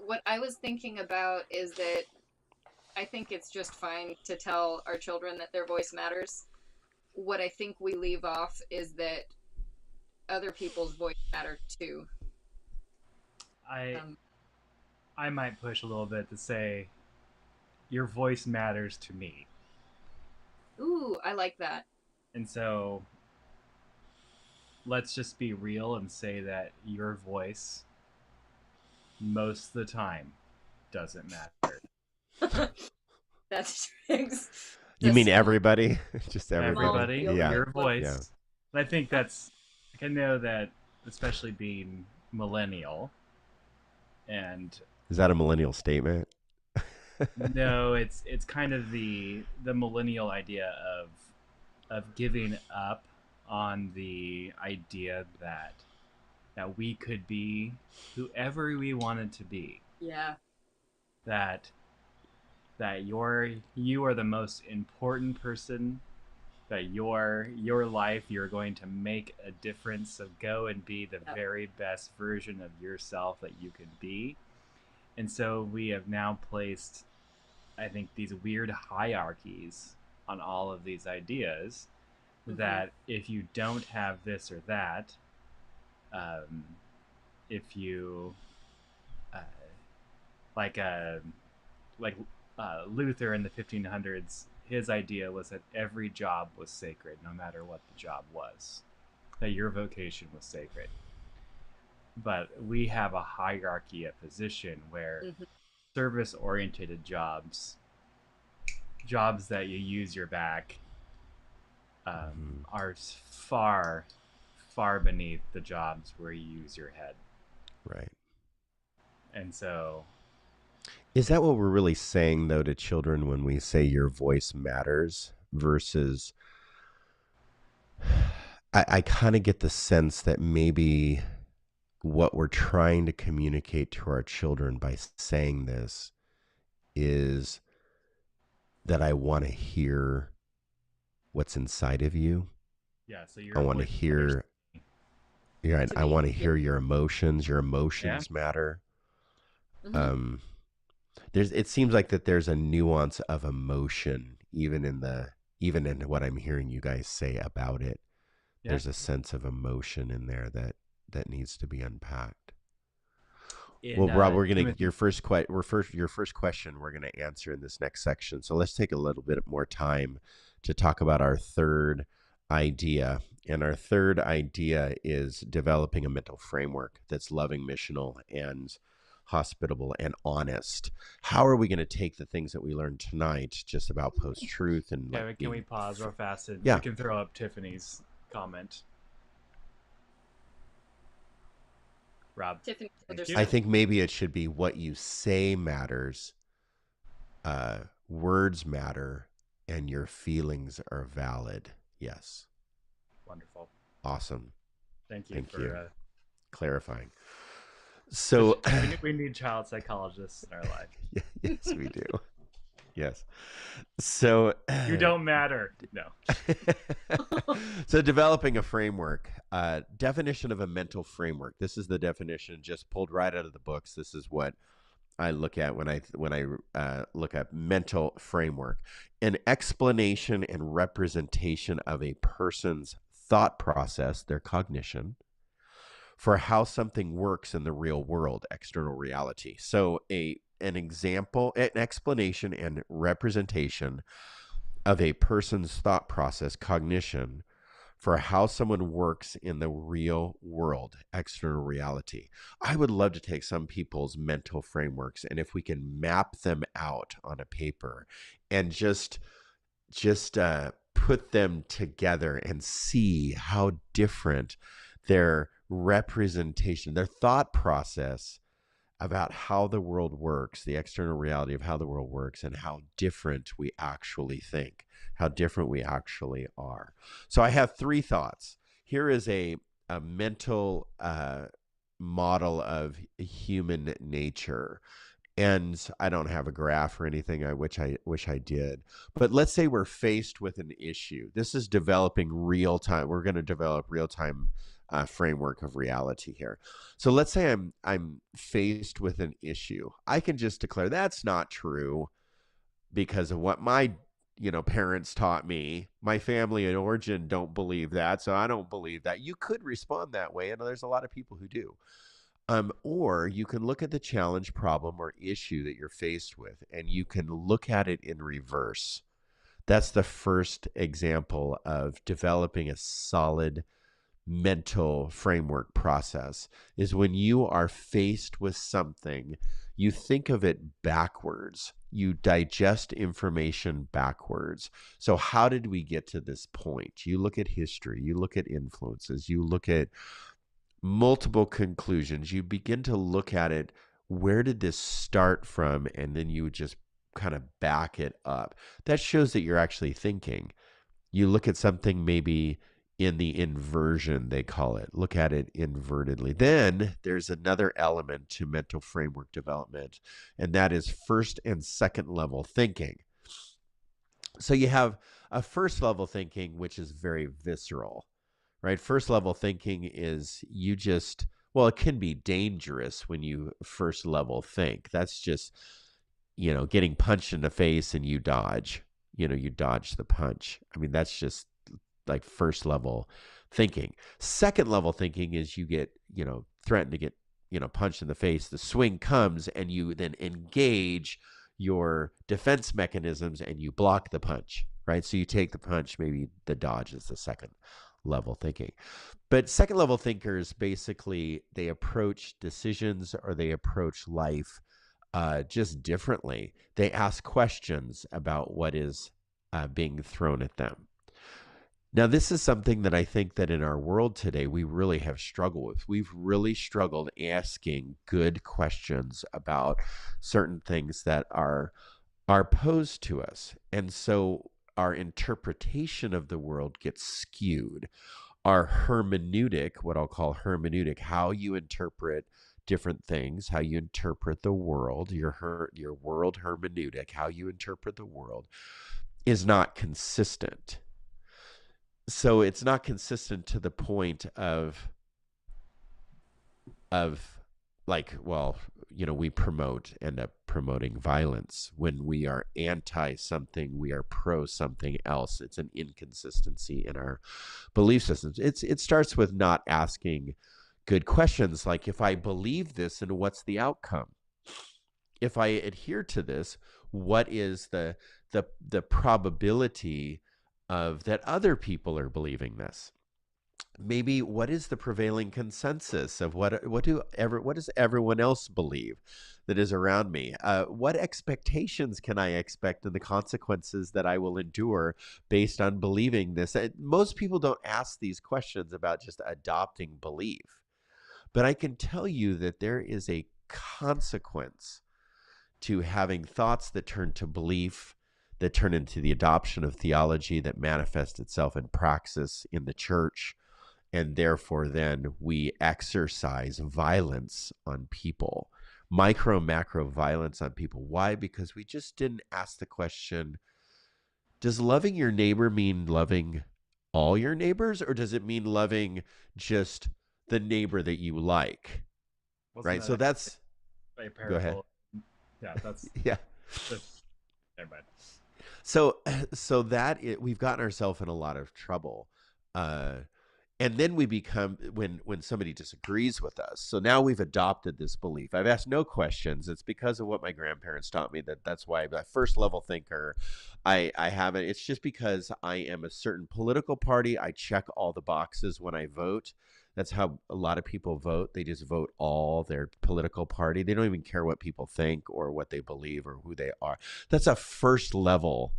What I was thinking about is that I think it's just fine to tell our children that their voice matters. What I think we leave off is that other people's voice matter too. I might push a little bit to say your voice matters to me. Ooh, I like that. And so let's just be real and say that your voice most of the time doesn't matter. That's you mean everybody? Just everybody? Yeah. Your voice. Yeah. And I think that's, I know that, especially being millennial, and is that a millennial statement? No, it's kind of the millennial idea of giving up on the idea that we could be whoever we wanted to be. Yeah. That you are the most important person, that your life, you're going to make a difference, so go and be the very best version of yourself that you could be. And so we have now placed, I think, these weird hierarchies on all of these ideas, that if you don't have this or that, if you Luther in the 1500s, his idea was that every job was sacred, no matter what the job was, that your vocation was sacred. But we have a hierarchy of position where service-oriented jobs that you use your back, are far, far beneath the jobs where you use your head. Right. And so, is that what we're really saying, though, to children when we say your voice matters? Versus, I kind of get the sense that maybe what we're trying to communicate to our children by saying this is that I want to hear what's inside of you. Yeah, so I want to hear. You're right. to I me. want to Yeah. hear your emotions. Your Yeah. emotions matter. Mhm. It seems like that there's a nuance of emotion even in what I'm hearing you guys say about it. Yeah. There's a sense of emotion in there that needs to be unpacked. In Well, Rob, we're gonna Timothy, your first question we're gonna answer in this next section. So let's take a little bit more time to talk about our third idea. And our third idea is developing a mental framework that's loving, missional, and hospitable and honest. How are we going to take the things that we learned tonight just about post-truth and like can we being pause real fast and yeah. we can throw up Tiffany's comment? Rob. Tiffany Thank Childers you. I said, think maybe it should be what you say matters, words matter, and your feelings are valid. Yes. Wonderful. Awesome. Thank you Thank for you. Clarifying. So we need child psychologists in our life. yes, we do. Yes. So You don't matter. No. so developing a framework, definition of a mental framework. This is the definition just pulled right out of the books. This is what I look at when I look at mental framework: an explanation and representation of a person's thought process, their cognition, for how something works in the real world, external reality. So an example, an explanation and representation of a person's thought process, cognition, for how someone works in the real world, external reality. I would love to take some people's mental frameworks, and if we can map them out on a paper and just put them together and see how different their representation, their thought process about how the world works, the external reality of how the world works, and how different we actually think, how different we actually are. So I have three thoughts. Here is a mental model of human nature. And I don't have a graph or anything. I wish I did. But let's say we're faced with an issue. This is developing real time. We're going to develop real time framework of reality here. So let's say I'm faced with an issue. I can just declare that's not true because of what my parents taught me. My family and origin don't believe that, so I don't believe that. You could respond that way, and there's a lot of people who do. Or you can look at the challenge, problem, or issue that you're faced with, and you can look at it in reverse. That's the first example of developing a solid mental framework process, is when you are faced with something, you think of it backwards. You digest information backwards. So how did we get to this point? You look at history, you look at influences, you look at multiple conclusions. You begin to look at it. Where did this start from? And then you just kind of back it up. That shows that you're actually thinking. You look at something maybe in the inversion, they call it. Look at it invertedly. Then there's another element to mental framework development, and that is first and second level thinking. So you have a first level thinking, which is very visceral. Right? First level thinking is it can be dangerous when you first level think. That's just, getting punched in the face and you dodge, you dodge the punch. I mean, that's just like first level thinking. Second level thinking is you get, threatened to get, punched in the face. The swing comes and you then engage your defense mechanisms and you block the punch, right? So you take the punch, maybe the dodge is the second level thinking. But second level thinkers, basically, they approach decisions or they approach life just differently. They ask questions about what is being thrown at them. Now, this is something that I think that in our world today, we really have struggled with. We've really struggled asking good questions about certain things that are posed to us. And so our interpretation of the world gets skewed. Our hermeneutic, what I'll call hermeneutic, how you interpret different things, how you interpret the world, your world hermeneutic, how you interpret the world, is not consistent. So it's not consistent to the point of of like, well, we end up promoting violence. When we are anti something, we are pro something else. It's an inconsistency in our belief systems. It starts with not asking good questions, like, if I believe this, and what's the outcome? If I adhere to this, what is the probability of that other people are believing this? Maybe what is the prevailing consensus of what does everyone else believe that is around me? What expectations can I expect, and the consequences that I will endure based on believing this? Most people don't ask these questions about just adopting belief, but I can tell you that there is a consequence to having thoughts that turn to belief, that turn into the adoption of theology, that manifests itself in praxis in the church. And therefore, then we exercise violence on people, macro violence on people. Why? Because we just didn't ask the question, does loving your neighbor mean loving all your neighbors, or does it mean loving just the neighbor that you like? Wasn't right? that So that's, a go ahead. parable? Yeah, that's Yeah. never mind. So we've gotten ourselves in a lot of trouble. And then we become, when somebody disagrees with us. So now we've adopted this belief. I've asked no questions. It's because of what my grandparents taught me, that's why I'm a first level thinker. I haven't. It's just because I am a certain political party. I check all the boxes when I vote. That's how a lot of people vote. They just vote all their political party. They don't even care what people think or what they believe or who they are. That's a first level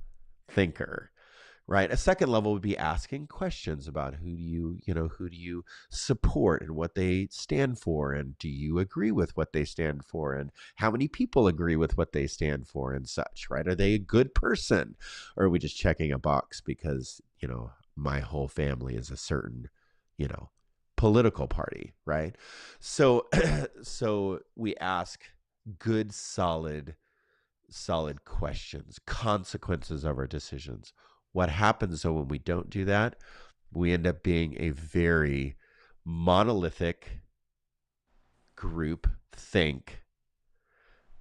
thinker. Right. A second level would be asking questions about who do you support and what they stand for, and do you agree with what they stand for, and how many people agree with what they stand for, and such. Right. Are they a good person, or are we just checking a box because my whole family is a certain political party? Right. So so we ask good, solid questions, consequences of our decisions. What happens though when we don't do that? We end up being a very monolithic group think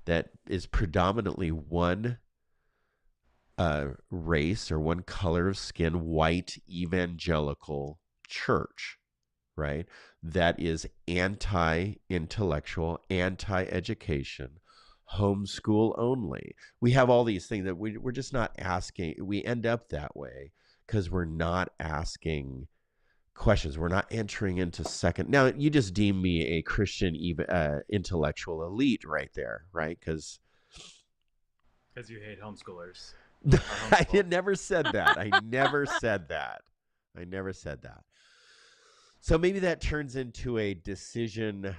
that is predominantly one race or one color of skin, white evangelical church, right? That is anti-intellectual, anti-education, homeschool only. We have all these things that we're just not asking. We end up that way because we're not asking questions. We're not entering into second. Now, you just deem me a Christian intellectual elite right there, right? Because you hate homeschoolers. never said that. I never said that. I never said that. So maybe that turns into a decision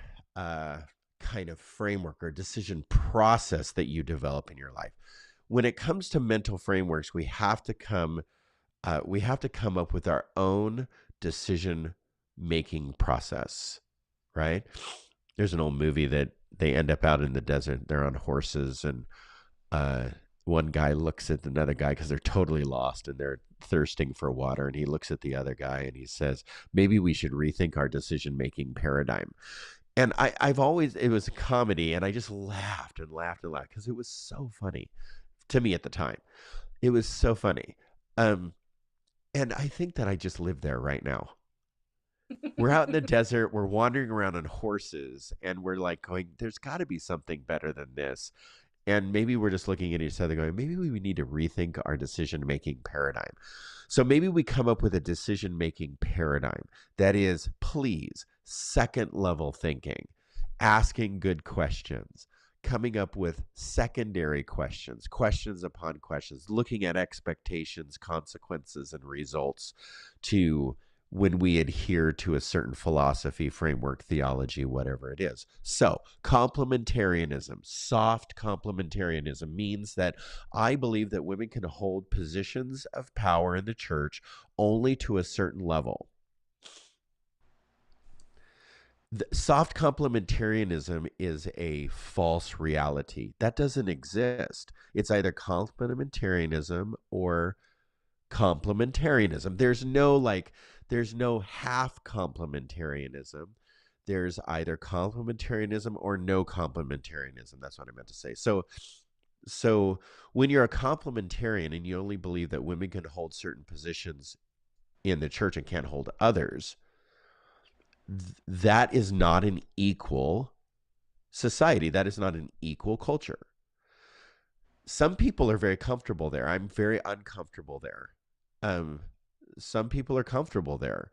kind of framework or decision process that you develop in your life. When it comes to mental frameworks, we have to come up with our own decision making process, right? There's an old movie that they end up out in the desert. They're on horses, and one guy looks at another guy because they're totally lost and they're thirsting for water. And he looks at the other guy and he says, maybe we should rethink our decision making paradigm. And I've always, it was a comedy, and I just laughed and laughed and laughed because it was so funny to me at the time. It was so funny. And I think that I just live there right now. We're out in the desert. We're wandering around on horses, and we're like going, there's got to be something better than this. And maybe we're just looking at each other going, maybe we need to rethink our decision-making paradigm. So maybe we come up with a decision-making paradigm that is, please, second-level thinking, asking good questions, coming up with secondary questions, questions upon questions, looking at expectations, consequences, and results to when we adhere to a certain philosophy, framework, theology, whatever it is. So complementarianism, soft complementarianism, means that I believe that women can hold positions of power in the church only to a certain level. Soft complementarianism is a false reality. That doesn't exist. It's either complementarianism or complementarianism. There's no half complementarianism. there's either complementarianism or no complementarianism. That's what I meant to say. So when you're a complementarian and you only believe that women can hold certain positions in the church and can't hold others, that is not an equal society. That is not an equal culture. Some people are very comfortable there. I'm very uncomfortable there. Some people are comfortable there.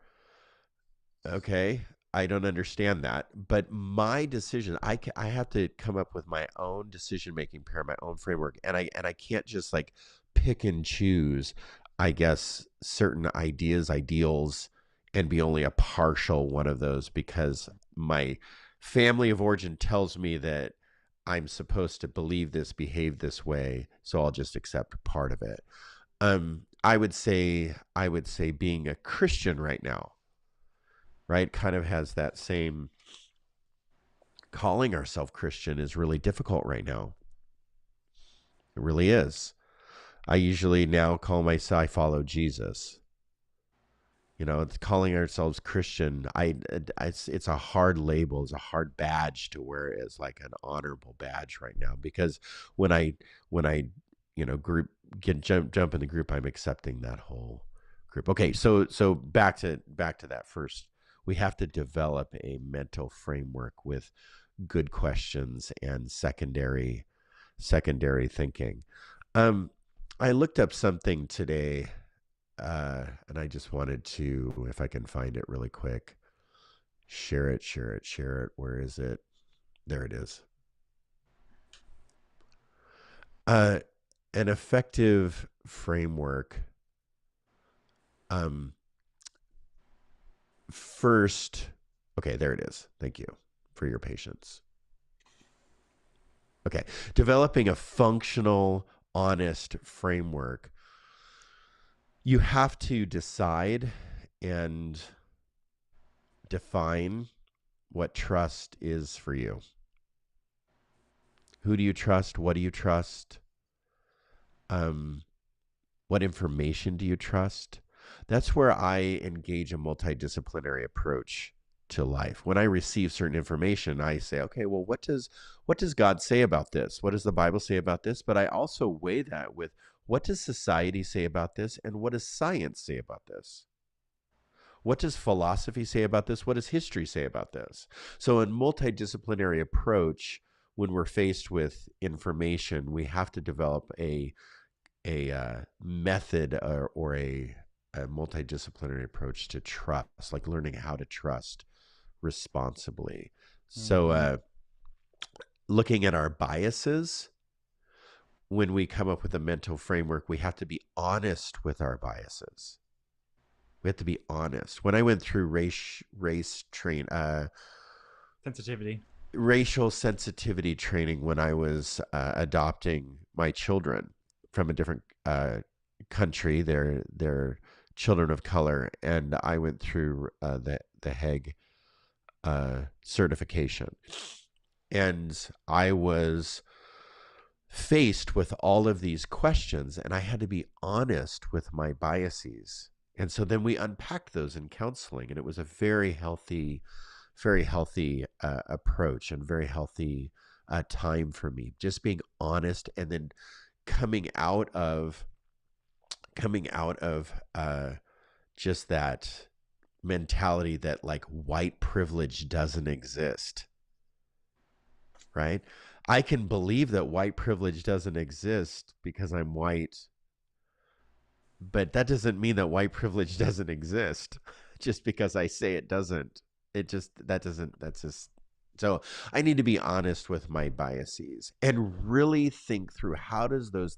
Okay, I don't understand that, but my decision, I have to come up with my own decision making pair, my own framework, and I can't just like pick and choose, I guess, certain ideas, ideals, and be only a partial one of those because my family of origin tells me that I'm supposed to believe this, behave this way, so I'll just accept part of it. I would say being a Christian right now, right, kind of has that same, calling ourselves Christian is really difficult right now. It really is. I usually now call myself, I follow Jesus. It's calling ourselves Christian. It's a hard label, it's a hard badge to wear as like an honorable badge right now, because when I group jump in the group, I'm accepting that whole group. Okay, so back to that first. We have to develop a mental framework with good questions and secondary thinking. I looked up something today, and I just wanted to, if I can find it really quick, share it. Where is it? There it is. An effective framework. First, okay, there it is. Thank you for your patience. Okay, developing a functional, honest framework. You have to decide and define what trust is for you. Who do you trust? What do you trust? What information do you trust? That's where I engage a multidisciplinary approach to life. When I receive certain information, I say, okay, well, what does God say about this? What does the Bible say about this? But I also weigh that with, what does society say about this? And what does science say about this? What does philosophy say about this? What does history say about this? So in multidisciplinary approach, when we're faced with information, we have to develop a method or a multidisciplinary approach to trust, like learning how to trust responsibly. So looking at our biases, when we come up with a mental framework, we have to be honest with our biases. We have to be honest. When I went through racial sensitivity training when I was adopting my children from a different country, they're children of color, and I went through the Hague certification, and I was faced with all of these questions, and I had to be honest with my biases. And so then we unpacked those in counseling, and it was a very healthy approach and very healthy time for me, just being honest, and then coming out of just that mentality that like white privilege doesn't exist, right? I can believe that white privilege doesn't exist because I'm white, but that doesn't mean that white privilege doesn't exist just because I say it doesn't. So I need to be honest with my biases and really think through,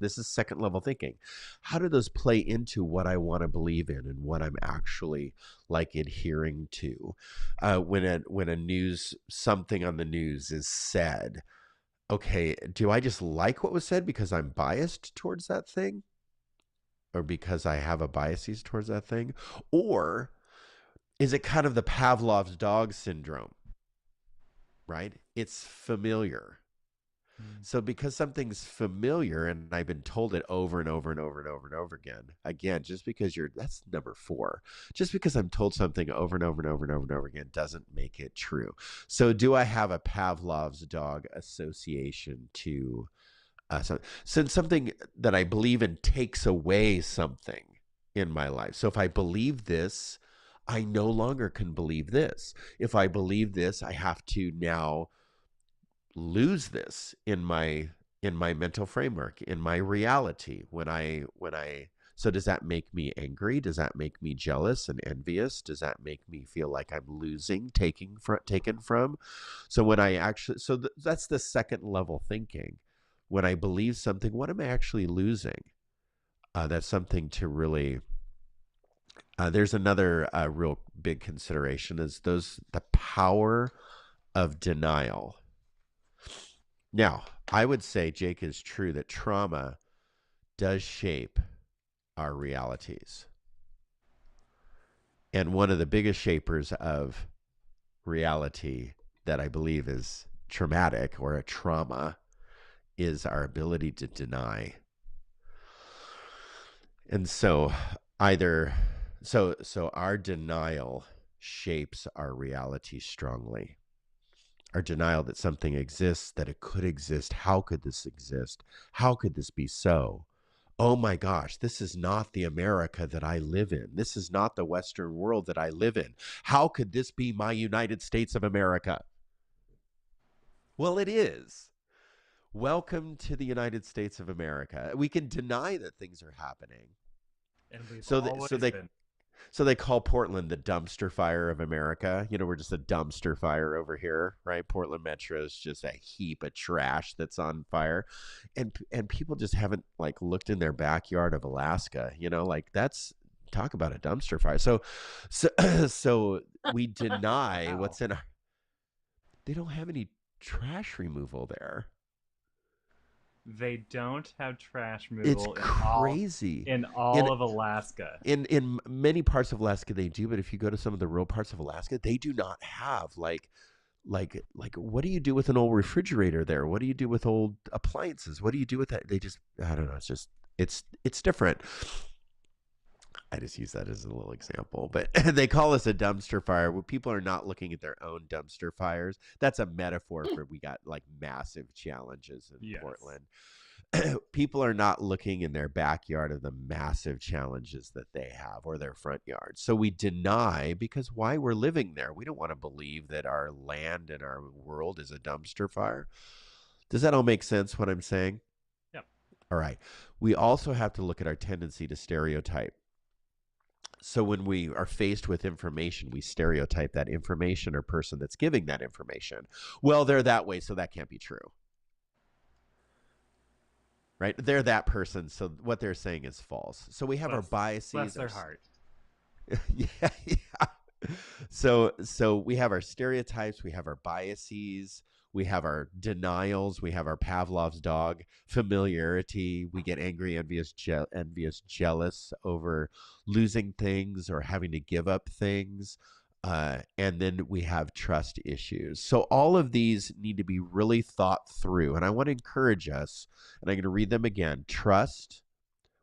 this is second level thinking. How do those play into what I want to believe in and what I'm actually like adhering to? When something on the news is said, okay, do I just like what was said because I'm biased towards that thing? Or because I have a biases towards that thing? Or is it kind of the Pavlov's dog syndrome, right? It's familiar. So because something's familiar and I've been told it over and over and over and over and over again, just because that's number 4. Just because I'm told something over and over and over and over and over again doesn't make it true. So do I have a Pavlov's dog association to since something that I believe in takes away something in my life? So if I believe this, I no longer can believe this. If I believe this, I have to now lose this in my mental framework, in my reality. So does that make me angry? Does that make me jealous and envious? Does that make me feel like I'm losing, taken from? So when I actually, that's the second level thinking. When I believe something, what am I actually losing? That's something to really. There's another real big consideration is the power of denial. Now, I would say, Jake, is true that trauma does shape our realities. And one of the biggest shapers of reality that I believe is traumatic or a trauma is our ability to deny. And so our denial shapes our reality strongly. Our denial that something exists, that it could exist. How could this exist? How could this be so? Oh my gosh, this is not the America that I live in. This is not the Western world that I live in. How could this be my United States of America? Well, it is. Welcome to the United States of America. We can deny that things are happening. And we've So always been. So they call Portland the dumpster fire of America. You know, we're just a dumpster fire over here, right? Portland Metro is just a heap of trash that's on fire. And people just haven't like looked in their backyard of Alaska, you know, like that's talk about a dumpster fire. So we deny Wow. what's in our, they don't have any trash removal there. They don't have trash It's removal crazy. in all of Alaska. In many parts of Alaska they do, but if you go to some of the rural parts of Alaska, they do not have like what do you do with an old refrigerator there? What do you do with old appliances? What do you do with that? They just, I don't know, it's different. I just use that as a little example, but they call us a dumpster fire. Well, people are not looking at their own dumpster fires. That's a metaphor for we got like massive challenges in Portland. People are not looking in their backyard of the massive challenges that they have or their front yard. So we deny because why we're living there. We don't want to believe that our land and our world is a dumpster fire. Does that all make sense what I'm saying? Yep. All right. We also have to look at our tendency to stereotype. So when we are faced with information, we stereotype that information or person that's giving that information. Well, they're that way, so that can't be true. Right? They're that person, so what they're saying is false. So we have our biases. Bless their heart. yeah. So we have our stereotypes, we have our biases, we have our denials, we have our Pavlov's dog, familiarity. We get angry, envious, jealous over losing things or having to give up things. And then we have trust issues. So all of these need to be really thought through. And I want to encourage us, and I'm going to read them again. Trust.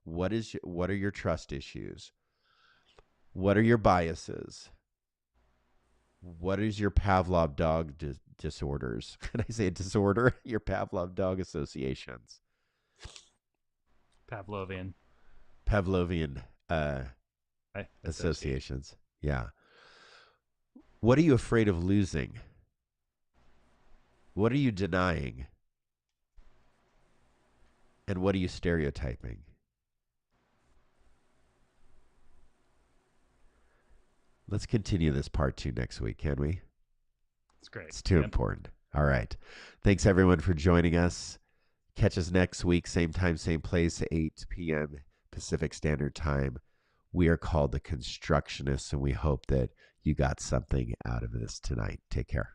What are your trust issues? What are your biases? What is your Pavlov dog disorders? Can I say a disorder? Your Pavlov dog associations. Pavlovian associations. Yeah. What are you afraid of losing? What are you denying? And what are you stereotyping? Let's continue this part 2 next week, can we? It's great. It's too important. All right. Thanks, everyone, for joining us. Catch us next week, same time, same place, 8 p.m. Pacific Standard Time. We are called the Constructionists, and we hope that you got something out of this tonight. Take care.